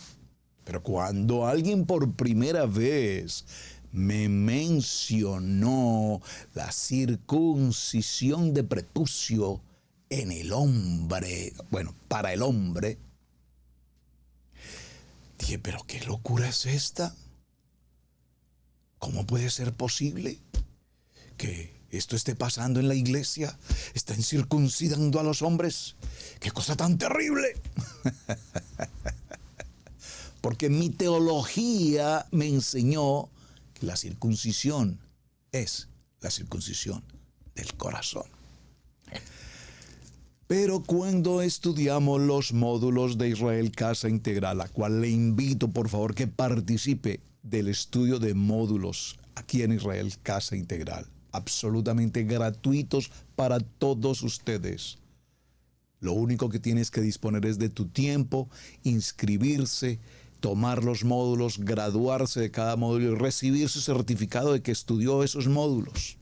Pero cuando alguien por primera vez me mencionó la circuncisión de prepucio en el hombre, bueno, para el hombre, dije, pero ¿qué locura es esta? ¿Cómo puede ser posible que esto esté pasando en la iglesia? ¿Están circuncidando a los hombres? ¡Qué cosa tan terrible! Porque mi teología me enseñó que la circuncisión es la circuncisión del corazón. Pero cuando estudiamos los módulos de Israel Casa Integral, a cual le invito por favor que participe del estudio de módulos aquí en Israel Casa Integral, absolutamente gratuitos para todos ustedes. Lo único que tienes que disponer es de tu tiempo, inscribirse, tomar los módulos, graduarse de cada módulo y recibir su certificado de que estudió esos módulos.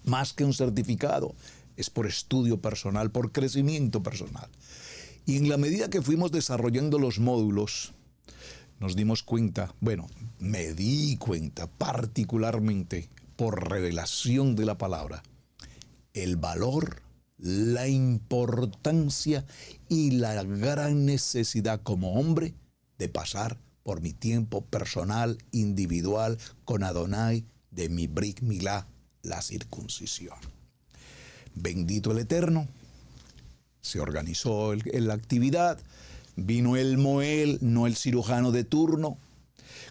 Más que un certificado, es por estudio personal, por crecimiento personal. Y en la medida que fuimos desarrollando los módulos, nos dimos cuenta, bueno, me di cuenta particularmente por revelación de la palabra, el valor, la importancia y la gran necesidad como hombre de pasar por mi tiempo personal, individual, con Adonai, de mi Brit Milá, la circuncisión. Bendito el Eterno, se organizó la actividad, vino el Moel, no el cirujano de turno.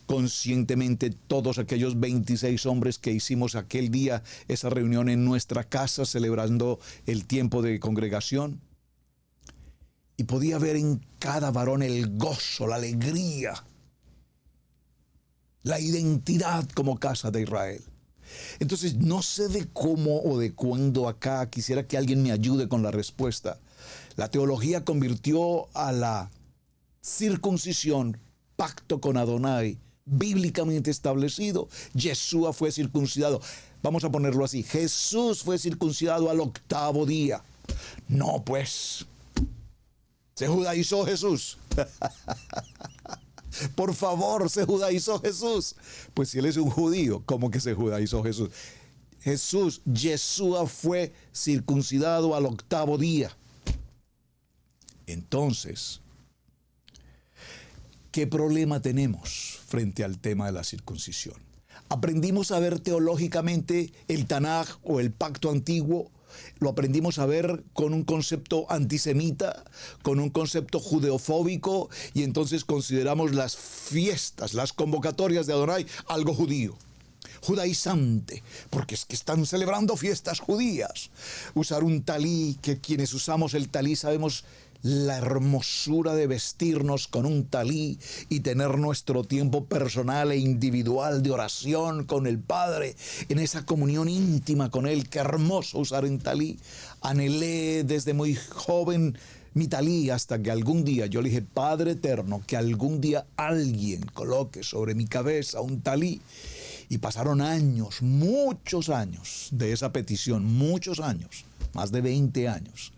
Conscientemente todos aquellos 26 hombres que hicimos aquel día esa reunión en nuestra casa celebrando el tiempo de congregación. Y podía ver en cada varón el gozo, la alegría, la identidad como casa de Israel. Entonces, no sé de cómo o de cuándo acá, quisiera que alguien me ayude con la respuesta. La teología convirtió a la circuncisión, pacto con Adonai, bíblicamente establecido. Yeshua fue circuncidado. Vamos a ponerlo así. Jesús fue circuncidado al 8º día. No, pues, se judaizó Jesús. Por favor, ¿se judaizó Jesús? Pues si él es un judío, ¿cómo que se judaizó Jesús? Jesús, Yeshua fue circuncidado al 8º día. Entonces, ¿qué problema tenemos frente al tema de la circuncisión? Aprendimos a ver teológicamente el Tanaj o el Pacto Antiguo. Lo aprendimos a ver con un concepto antisemita, con un concepto judeofóbico, y entonces consideramos las fiestas, las convocatorias de Adonai, algo judío, judaizante, porque es que están celebrando fiestas judías. Usar un talí, que quienes usamos el talí sabemos la hermosura de vestirnos con un talí y tener nuestro tiempo personal e individual de oración con el Padre, en esa comunión íntima con Él. Qué hermoso usar un talí. Anhelé desde muy joven mi talí hasta que algún día yo le dije: Padre eterno, que algún día alguien coloque sobre mi cabeza un talí. Y pasaron años, muchos años de esa petición, muchos años, más de 20 años.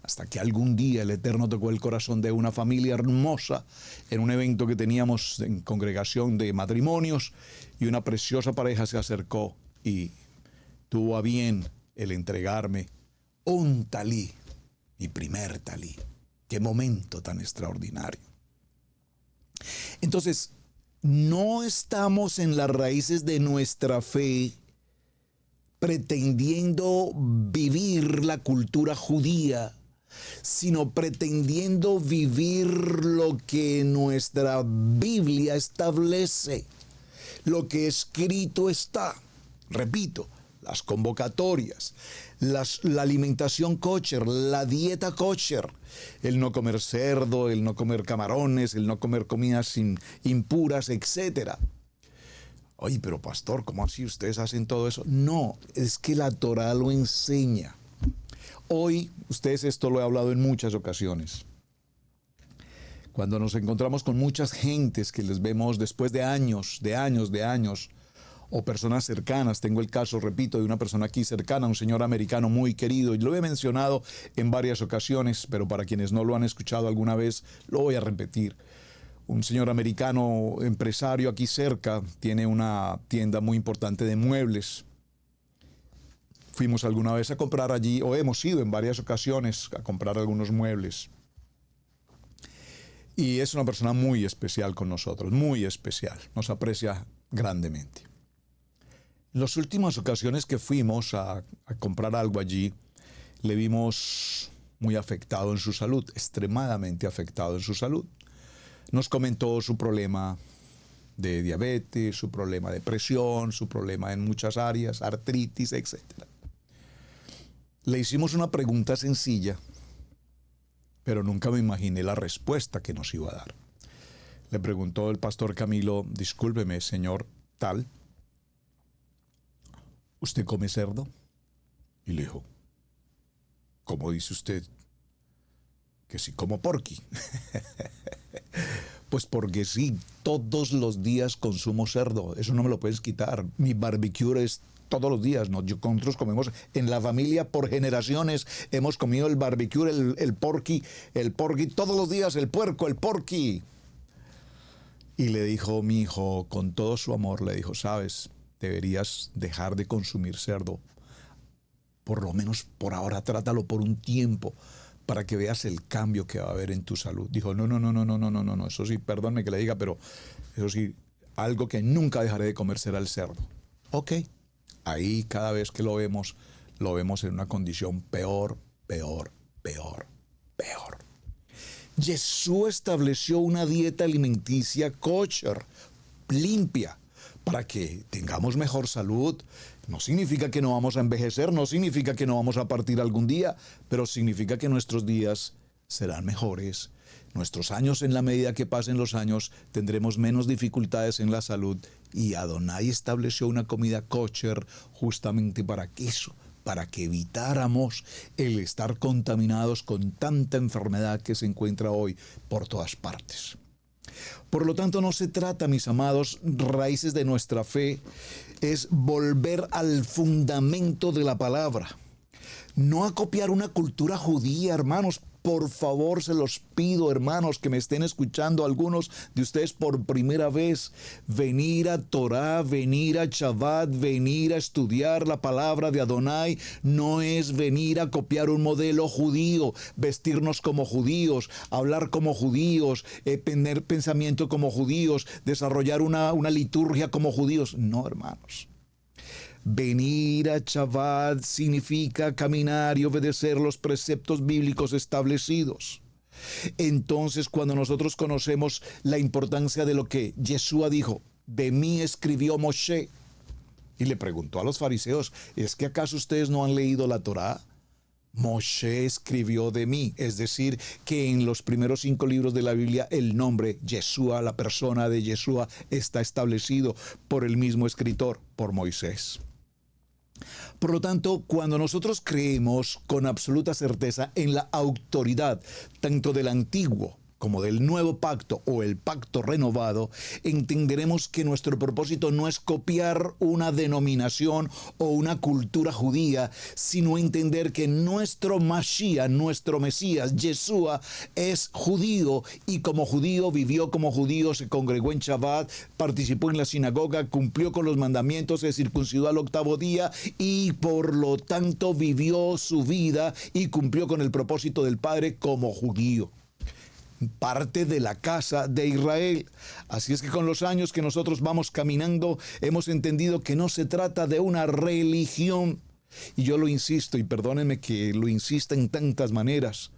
Hasta que algún día el Eterno tocó el corazón de una familia hermosa en un evento que teníamos en congregación de matrimonios, y una preciosa pareja se acercó y tuvo a bien el entregarme un talí, mi primer talí. Qué momento tan extraordinario. Entonces, no estamos en las raíces de nuestra fe pretendiendo vivir la cultura judía, sino pretendiendo vivir lo que nuestra Biblia establece, lo que escrito está. Repito, las convocatorias, la alimentación kosher, la dieta kosher, el no comer cerdo, el no comer camarones, el no comer comidas impuras, etc. Oye, pero pastor, ¿cómo así ustedes hacen todo eso? No, es que la Torá lo enseña. Hoy, ustedes, esto lo he hablado en muchas ocasiones, cuando nos encontramos con muchas gentes que les vemos después de años, o personas cercanas. Tengo el caso, repito, de una persona aquí cercana, un señor americano muy querido, y lo he mencionado en varias ocasiones, pero para quienes no lo han escuchado alguna vez, lo voy a repetir. Un señor americano empresario aquí cerca, tiene una tienda muy importante de muebles. Fuimos alguna vez a comprar allí, o hemos ido en varias ocasiones a comprar algunos muebles. Y es una persona muy especial con nosotros, muy especial, nos aprecia grandemente. En las últimas ocasiones que fuimos a comprar algo allí, le vimos muy afectado en su salud, extremadamente afectado en su salud. Nos comentó su problema de diabetes, su problema de presión, su problema en muchas áreas, artritis, etc. Le hicimos una pregunta sencilla, pero nunca me imaginé la respuesta que nos iba a dar. Le preguntó el pastor Camilo: discúlpeme, señor tal, ¿usted come cerdo? Y le dijo: ¿cómo dice usted? Que si como porky. Pues porque sí, todos los días consumo cerdo, eso no me lo puedes quitar. Mi barbecue es todos los días, ¿no? Nosotros comemos, en la familia por generaciones hemos comido el barbecue, el porky, todos los días, el puerco, el porky. Y le dijo mi hijo, con todo su amor, le dijo: sabes, deberías dejar de consumir cerdo. Por lo menos por ahora, trátalo por un tiempo, para que veas el cambio que va a haber en tu salud. Dijo: no, eso sí, perdónme que le diga, pero eso sí, algo que nunca dejaré de comer será el cerdo. Ok, ahí cada vez que lo vemos en una condición peor. Jesús estableció una dieta alimenticia kosher, limpia, para que tengamos mejor salud. No significa que no vamos a envejecer, no significa que no vamos a partir algún día, pero significa que nuestros días serán mejores. Nuestros años, en la medida que pasen los años, tendremos menos dificultades en la salud. Y Adonai estableció una comida kosher justamente para eso, para que evitáramos el estar contaminados con tanta enfermedad que se encuentra hoy por todas partes. Por lo tanto, no se trata, mis amados, raíces de nuestra fe, es volver al fundamento de la palabra. No a copiar una cultura judía, hermanos. Por favor, se los pido, hermanos, que me estén escuchando, algunos de ustedes por primera vez. Venir a Torah, venir a Shabbat, venir a estudiar la palabra de Adonai, no es venir a copiar un modelo judío, vestirnos como judíos, hablar como judíos, tener pensamiento como judíos, desarrollar una liturgia como judíos. No, hermanos. Venir a Shabbat significa caminar y obedecer los preceptos bíblicos establecidos. Entonces, cuando nosotros conocemos la importancia de lo que Yeshua dijo: de mí escribió Moshe, y le preguntó a los fariseos: ¿es que acaso ustedes no han leído la Torá? Moshe escribió de mí, es decir, que en los primeros 5 libros de la Biblia el nombre Yeshua, la persona de Yeshua, está establecido por el mismo escritor, por Moisés. Por lo tanto, cuando nosotros creemos con absoluta certeza en la autoridad tanto del antiguo como del nuevo pacto o el pacto renovado, entenderemos que nuestro propósito no es copiar una denominación o una cultura judía, sino entender que nuestro Mashiach, nuestro Mesías, Yeshua, es judío y como judío vivió como judío, se congregó en Shabbat, participó en la sinagoga, cumplió con los mandamientos, se circuncidó al 8º día y por lo tanto vivió su vida y cumplió con el propósito del Padre como judío, parte de la casa de Israel. Así es que con los años que nosotros vamos caminando, hemos entendido que no se trata de una religión. Y yo lo insisto, y perdónenme que lo insista en tantas maneras.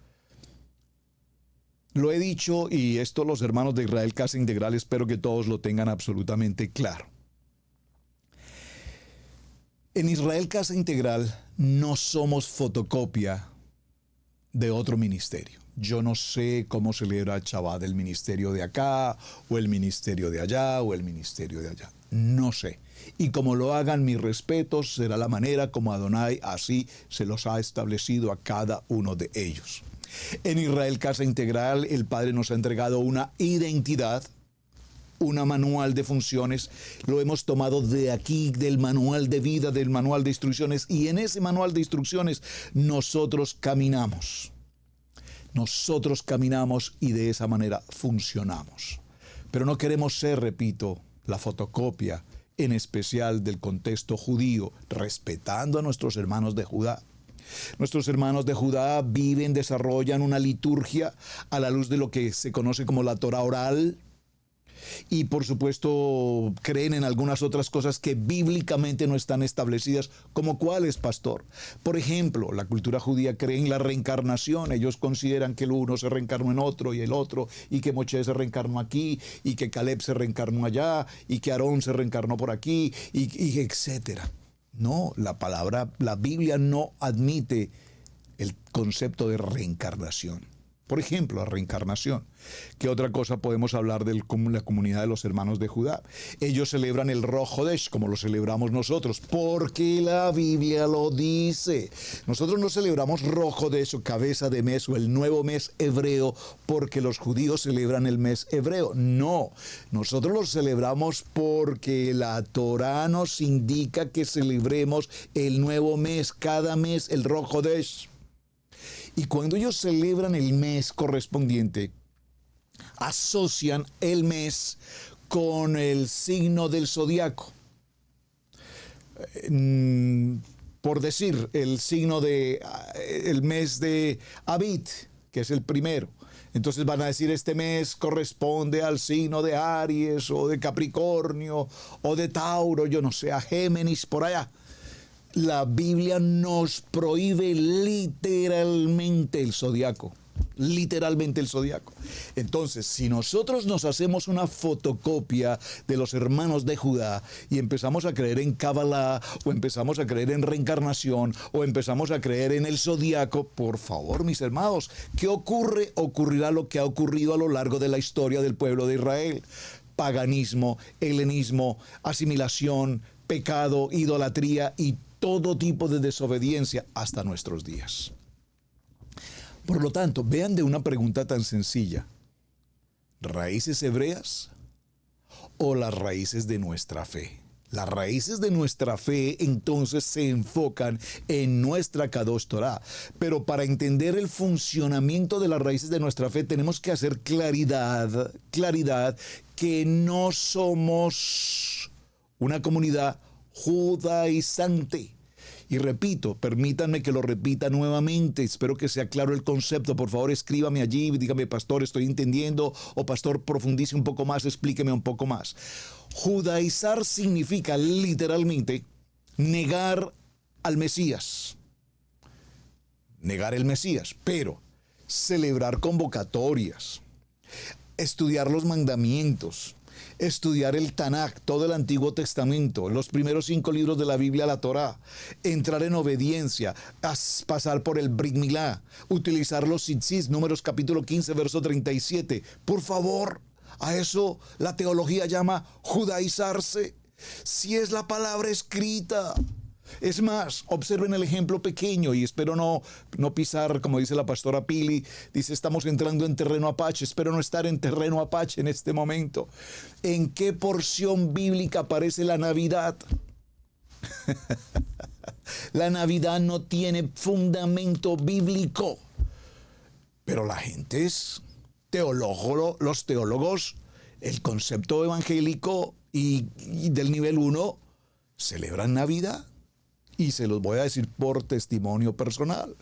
Lo he dicho, y esto los hermanos de Israel Casa Integral espero que todos lo tengan absolutamente claro. En Israel Casa Integral no somos fotocopia de otro ministerio. Yo no sé cómo celebra Shabbat el ministerio de acá, o el ministerio de allá, o el ministerio de allá. No sé. Y como lo hagan, mis respetos, será la manera como Adonai así se los ha establecido a cada uno de ellos. En Israel Casa Integral, el Padre nos ha entregado una identidad, una manual de funciones. Lo hemos tomado de aquí, del manual de vida, del manual de instrucciones, y en ese manual de instrucciones nosotros caminamos. Nosotros caminamos y de esa manera funcionamos. Pero no queremos ser, repito, la fotocopia, en especial del contexto judío, respetando a nuestros hermanos de Judá. Nuestros hermanos de Judá viven, desarrollan una liturgia a la luz de lo que se conoce como la Torah oral, y por supuesto creen en algunas otras cosas que bíblicamente no están establecidas, como cuáles, pastor. Por ejemplo, la cultura judía cree en la reencarnación. Ellos consideran que el uno se reencarnó en otro y el otro, y que Moshe se reencarnó aquí, y que Caleb se reencarnó allá, y que Aarón se reencarnó por aquí, y etcétera. No, la Biblia no admite el concepto de reencarnación. Por ejemplo, la reencarnación. ¿Qué otra cosa podemos hablar de la comunidad de los hermanos de Judá? Ellos celebran el Rosh Hodesh, como lo celebramos nosotros, porque la Biblia lo dice. Nosotros no celebramos Rosh Hodesh o cabeza de mes o el nuevo mes hebreo porque los judíos celebran el mes hebreo. No, nosotros lo celebramos porque la Torah nos indica que celebremos el nuevo mes, cada mes, el Rosh Hodesh. Y cuando ellos celebran el mes correspondiente, asocian el mes con el signo del zodiaco. Por decir, el mes de Abit, que es el primero. Entonces van a decir, este mes corresponde al signo de Aries, o de Capricornio, o de Tauro, yo no sé, a Géminis, por allá. La Biblia nos prohíbe literalmente el zodiaco. Literalmente el zodiaco. Entonces, si nosotros nos hacemos una fotocopia de los hermanos de Judá y empezamos a creer en Kabbalah, o empezamos a creer en reencarnación, o empezamos a creer en el zodiaco, por favor, mis hermanos, ¿qué ocurre? Ocurrirá lo que ha ocurrido a lo largo de la historia del pueblo de Israel. Paganismo, helenismo, asimilación, pecado, idolatría y todo tipo de desobediencia hasta nuestros días. Por lo tanto, vean de una pregunta tan sencilla: ¿raíces hebreas o las raíces de nuestra fe? Las raíces de nuestra fe entonces se enfocan en nuestra Kadosh Torah. Pero para entender el funcionamiento de las raíces de nuestra fe tenemos que hacer claridad que no somos una comunidad judaizante. Y repito, permítanme que lo repita nuevamente, espero que sea claro el concepto. Por favor, escríbame allí, dígame, pastor, estoy entendiendo, o pastor, profundice un poco más, explíqueme un poco más. Judaizar significa literalmente negar al Mesías, negar el Mesías, pero celebrar convocatorias, estudiar los mandamientos, estudiar el Tanakh, todo el Antiguo Testamento, los primeros 5 libros de la Biblia, la Torá, entrar en obediencia, pasar por el Brit Milá, utilizar los tzitzit, Números capítulo 15, verso 37. Por favor, a eso la teología llama judaizarse. Si es la palabra escrita. Es más, observen el ejemplo pequeño y espero no pisar, como dice la pastora Pili, dice estamos entrando en terreno apache, espero no estar en terreno apache en este momento. ¿En qué porción bíblica aparece la Navidad? La Navidad no tiene fundamento bíblico, pero la gente es teólogo, los teólogos, el concepto evangélico y del nivel 1 celebran Navidad. Y se los voy a decir por testimonio personal.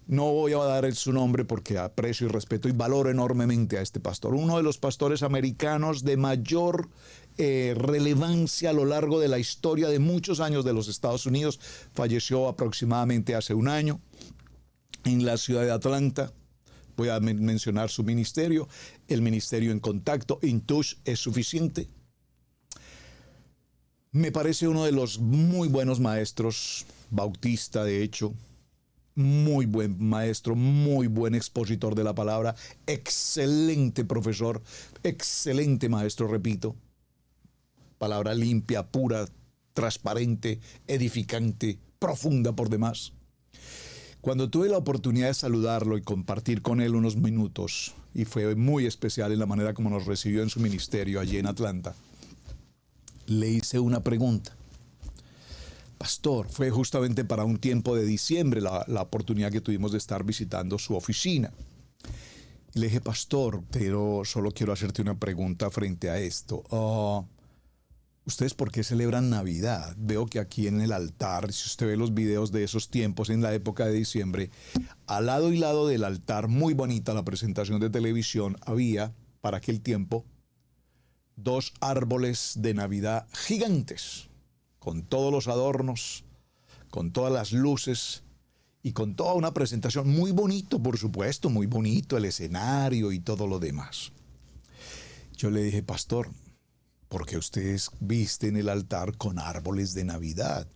No voy a dar su nombre porque aprecio y respeto y valoro enormemente a este pastor. Uno de los pastores americanos de mayor relevancia a lo largo de la historia de muchos años de los Estados Unidos. Falleció aproximadamente hace un año en la ciudad de Atlanta. Voy a mencionar su ministerio. El ministerio En Contacto, In Touch, es suficiente. Me parece uno de los muy buenos maestros, bautista de hecho, muy buen maestro, muy buen expositor de la palabra, excelente profesor, excelente maestro, repito. Palabra limpia, pura, transparente, edificante, profunda por demás. Cuando tuve la oportunidad de saludarlo y compartir con él unos minutos, y fue muy especial en la manera como nos recibió en su ministerio allí en Atlanta, le hice una pregunta. Pastor, fue justamente para un tiempo de diciembre la oportunidad que tuvimos de estar visitando su oficina. Y le dije, pastor, pero solo quiero hacerte una pregunta frente a esto. ¿Ustedes por qué celebran Navidad? Veo que aquí en el altar, si usted ve los videos de esos tiempos en la época de diciembre, al lado y lado del altar, muy bonita la presentación de televisión, había, para aquel tiempo, 2 árboles de Navidad gigantes, con todos los adornos, con todas las luces y con toda una presentación. Muy bonito, por supuesto, muy bonito el escenario y todo lo demás. Yo le dije, pastor, ¿por qué ustedes visten el altar con árboles de Navidad?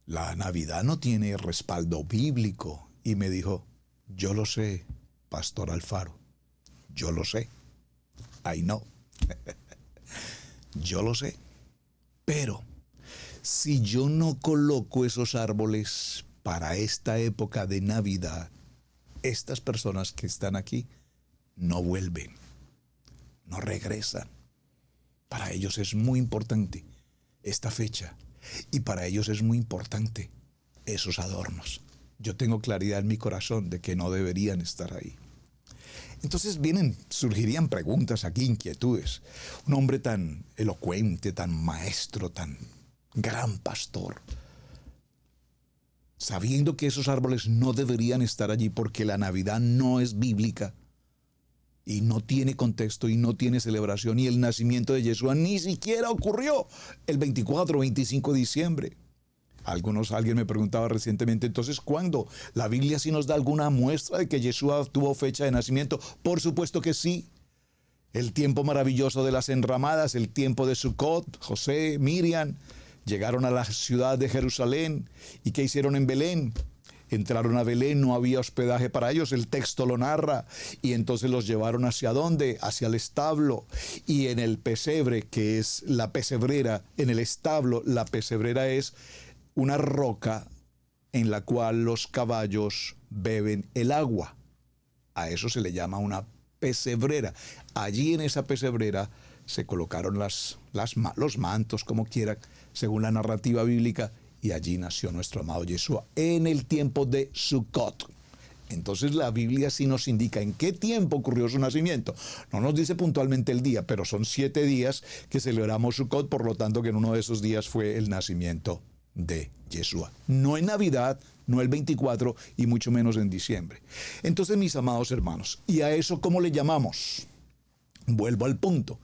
La Navidad no tiene respaldo bíblico. Y me dijo, yo lo sé, pastor Alfaro, yo lo sé. I know. Yo lo sé, pero si yo no coloco esos árboles para esta época de Navidad, estas personas que están aquí no vuelven, no regresan. Para ellos es muy importante esta fecha y para ellos es muy importante esos adornos. Yo tengo claridad en mi corazón de que no deberían estar ahí. Entonces surgirían preguntas aquí, inquietudes. Un hombre tan elocuente, tan maestro, tan gran pastor, sabiendo que esos árboles no deberían estar allí porque la Navidad no es bíblica y no tiene contexto y no tiene celebración y el nacimiento de Yeshua ni siquiera ocurrió el 24 o 25 de diciembre. Alguien me preguntaba recientemente, entonces, ¿cuándo? ¿La Biblia sí nos da alguna muestra de que Yeshua tuvo fecha de nacimiento? Por supuesto que sí. El tiempo maravilloso de las enramadas, el tiempo de Sukkot, José, Miriam, llegaron a la ciudad de Jerusalén. ¿Y qué hicieron en Belén? Entraron a Belén, no había hospedaje para ellos, el texto lo narra, y entonces los llevaron ¿hacia dónde? Hacia el establo, y en el pesebre, que es la pesebrera, en el establo, la pesebrera es una roca en la cual los caballos beben el agua. A eso se le llama una pesebrera. Allí en esa pesebrera se colocaron los mantos, como quieran, según la narrativa bíblica, y allí nació nuestro amado Yeshua en el tiempo de Sukkot. Entonces la Biblia sí nos indica en qué tiempo ocurrió su nacimiento. No nos dice puntualmente el día, pero son 7 días que celebramos Sukkot, por lo tanto que en uno de esos días fue el nacimiento de Yeshua. No en Navidad, no el 24 y mucho menos en diciembre. Entonces, mis amados hermanos, ¿y a eso cómo le llamamos? Vuelvo al punto.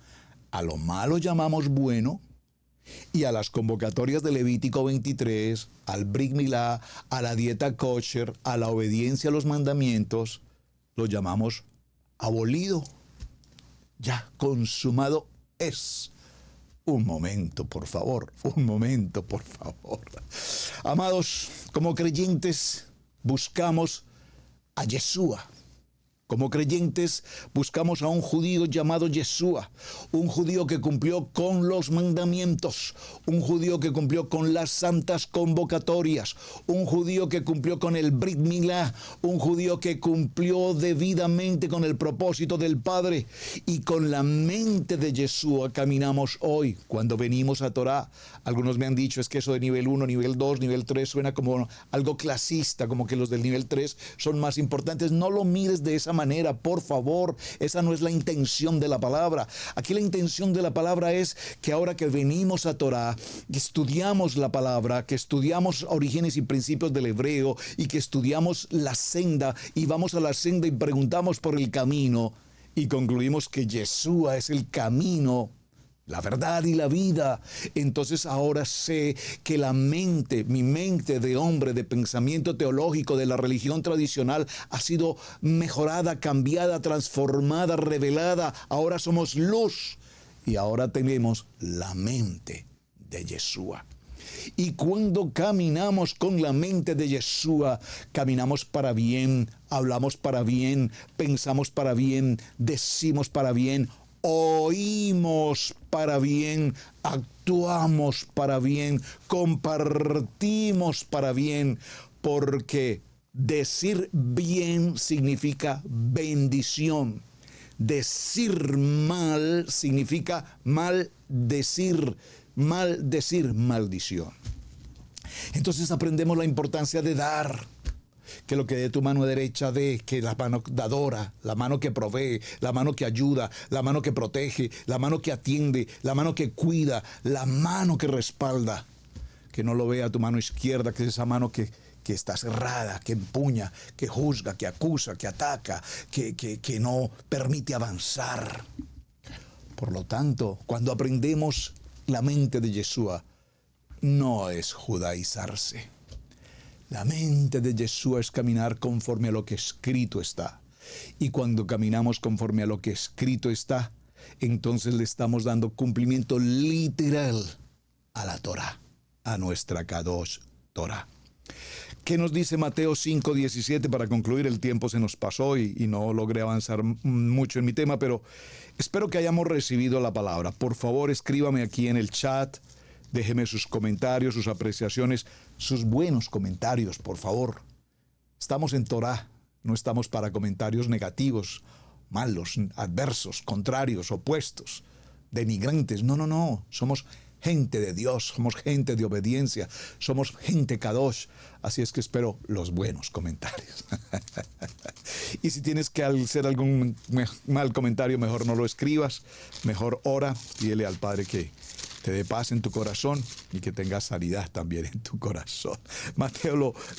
A lo malo llamamos bueno y a las convocatorias de Levítico 23, al Brit Milá, a la dieta kosher, a la obediencia a los mandamientos, lo llamamos abolido, ya consumado es. Un momento, por favor, un momento, por favor. Amados, como creyentes buscamos a Yeshua. Como creyentes buscamos a un judío llamado Yeshua, un judío que cumplió con los mandamientos, un judío que cumplió con las santas convocatorias, un judío que cumplió con el Brit Milá, un judío que cumplió debidamente con el propósito del Padre, y con la mente de Yeshua caminamos hoy cuando venimos a Torah. Algunos me han dicho, es que eso de nivel 1, nivel 2, nivel 3 suena como algo clasista, como que los del nivel 3 son más importantes. No lo mires de esa manera, por favor. Esa no es la intención de la palabra. Aquí la intención de la palabra es que ahora que venimos a Torah, que estudiamos la palabra, que estudiamos orígenes y principios del hebreo, y que estudiamos la senda, y vamos a la senda y preguntamos por el camino, y concluimos que Yeshua es el camino, la verdad y la vida. Entonces ahora sé que la mente, mi mente de hombre, de pensamiento teológico, de la religión tradicional, ha sido mejorada, cambiada, transformada, revelada. Ahora somos luz y ahora tenemos la mente de Yeshua. Y cuando caminamos con la mente de Yeshua, caminamos para bien, hablamos para bien, pensamos para bien, decimos para bien, oímos para bien, actuamos para bien, compartimos para bien, porque decir bien significa bendición. Decir mal significa maldecir, maldición. Entonces aprendemos la importancia de dar. Que lo que dé tu mano derecha dé, que la mano dadora, la mano que provee, la mano que ayuda, la mano que protege, la mano que atiende, la mano que cuida, la mano que respalda. Que no lo vea tu mano izquierda, que es esa mano que está cerrada, que empuña, que juzga, que acusa, que ataca, que no permite avanzar. Por lo tanto, cuando aprendemos la mente de Yeshua, no es judaizarse. La mente de Yeshua es caminar conforme a lo que escrito está. Y cuando caminamos conforme a lo que escrito está, entonces le estamos dando cumplimiento literal a la Torah, a nuestra Kadosh Torah. ¿Qué nos dice Mateo 5:17? Para concluir, el tiempo se nos pasó y no logré avanzar mucho en mi tema, pero espero que hayamos recibido la palabra. Por favor, escríbame aquí en el chat. Déjeme sus comentarios, sus apreciaciones, sus buenos comentarios, por favor. Estamos en Torah, no estamos para comentarios negativos, malos, adversos, contrarios, opuestos, denigrantes. No. Somos gente de Dios, somos gente de obediencia, somos gente kadosh. Así es que espero los buenos comentarios. Y si tienes que hacer algún mal comentario, mejor no lo escribas, mejor ora, pídele al Padre que te dé paz en tu corazón y que tengas sanidad también en tu corazón.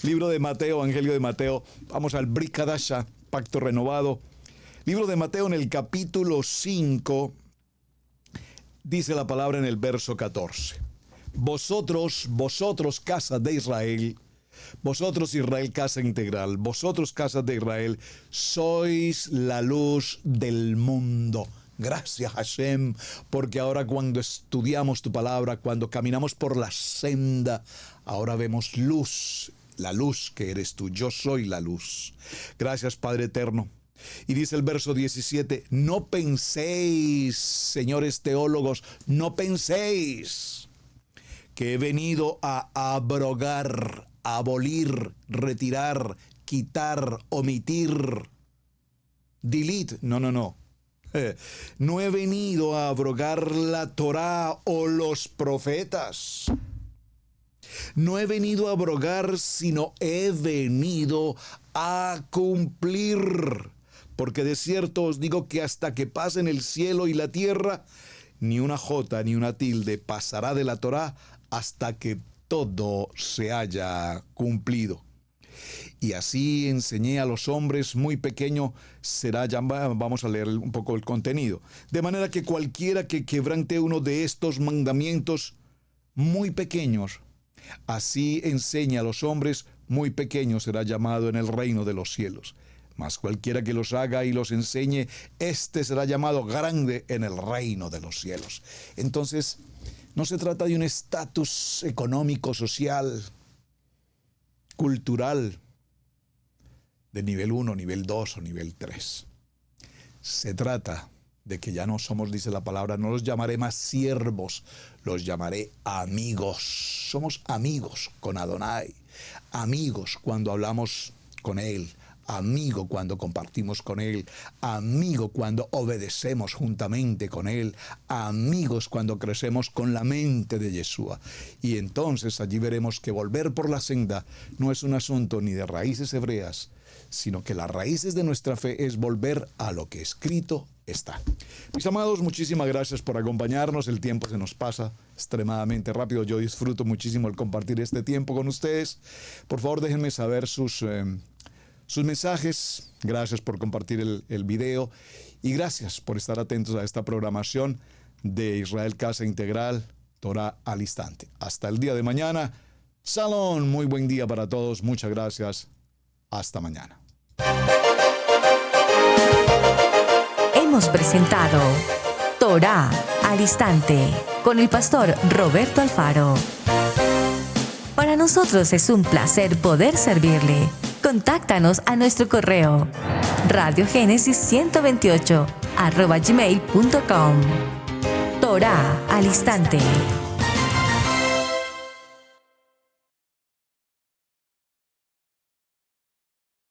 Libro de Mateo, Evangelio de Mateo. Vamos al Brit Hadashah, Pacto Renovado. Libro de Mateo en el capítulo 5, dice la palabra en el verso 14. Vosotros, casa de Israel, vosotros Israel, casa integral, vosotros casa de Israel, sois la luz del mundo. Gracias, Hashem, porque ahora cuando estudiamos tu palabra, cuando caminamos por la senda, ahora vemos luz, la luz que eres tú. Yo soy la luz. Gracias, Padre eterno. Y dice el verso 17, no penséis, señores teólogos, no penséis que he venido a abrogar, abolir, retirar, quitar, omitir, delete. No. No he venido a abrogar la Torá o los profetas. No he venido a abrogar, sino he venido a cumplir. Porque de cierto os digo que hasta que pasen el cielo y la tierra, ni una jota ni una tilde pasará de la Torá hasta que todo se haya cumplido. Y así enseñé a los hombres muy pequeño, vamos a leer un poco el contenido. De manera que cualquiera que quebrante uno de estos mandamientos muy pequeños, así enseña a los hombres muy pequeños, será llamado en el reino de los cielos. mas cualquiera que los haga y los enseñe, éste será llamado grande en el reino de los cielos. Entonces, no se trata de un estatus económico, social, cultural, de nivel 1, nivel 2 o nivel 3. Se trata de que ya no somos, dice la palabra, no los llamaré más siervos, los llamaré amigos. Somos amigos con Adonai, amigos cuando hablamos con Él, amigo cuando compartimos con Él, amigo cuando obedecemos juntamente con Él, amigos cuando crecemos con la mente de Yeshua. Y entonces allí veremos que volver por la senda no es un asunto ni de raíces hebreas, sino que las raíces de nuestra fe es volver a lo que escrito está. Mis amados, muchísimas gracias por acompañarnos. El tiempo se nos pasa extremadamente rápido. Yo disfruto muchísimo el compartir este tiempo con ustedes. Por favor, déjenme saber sus mensajes. Gracias por compartir el video y gracias por estar atentos a esta programación de Israel Casa Integral, Torah al Instante. Hasta el día de mañana. Shalom, muy buen día para todos. Muchas gracias. Hasta mañana. Hemos presentado Torah al Instante con el pastor Roberto Alfaro. Para nosotros es un placer poder servirle. Contáctanos a nuestro correo radiogenesis128@gmail.com. Torah al Instante.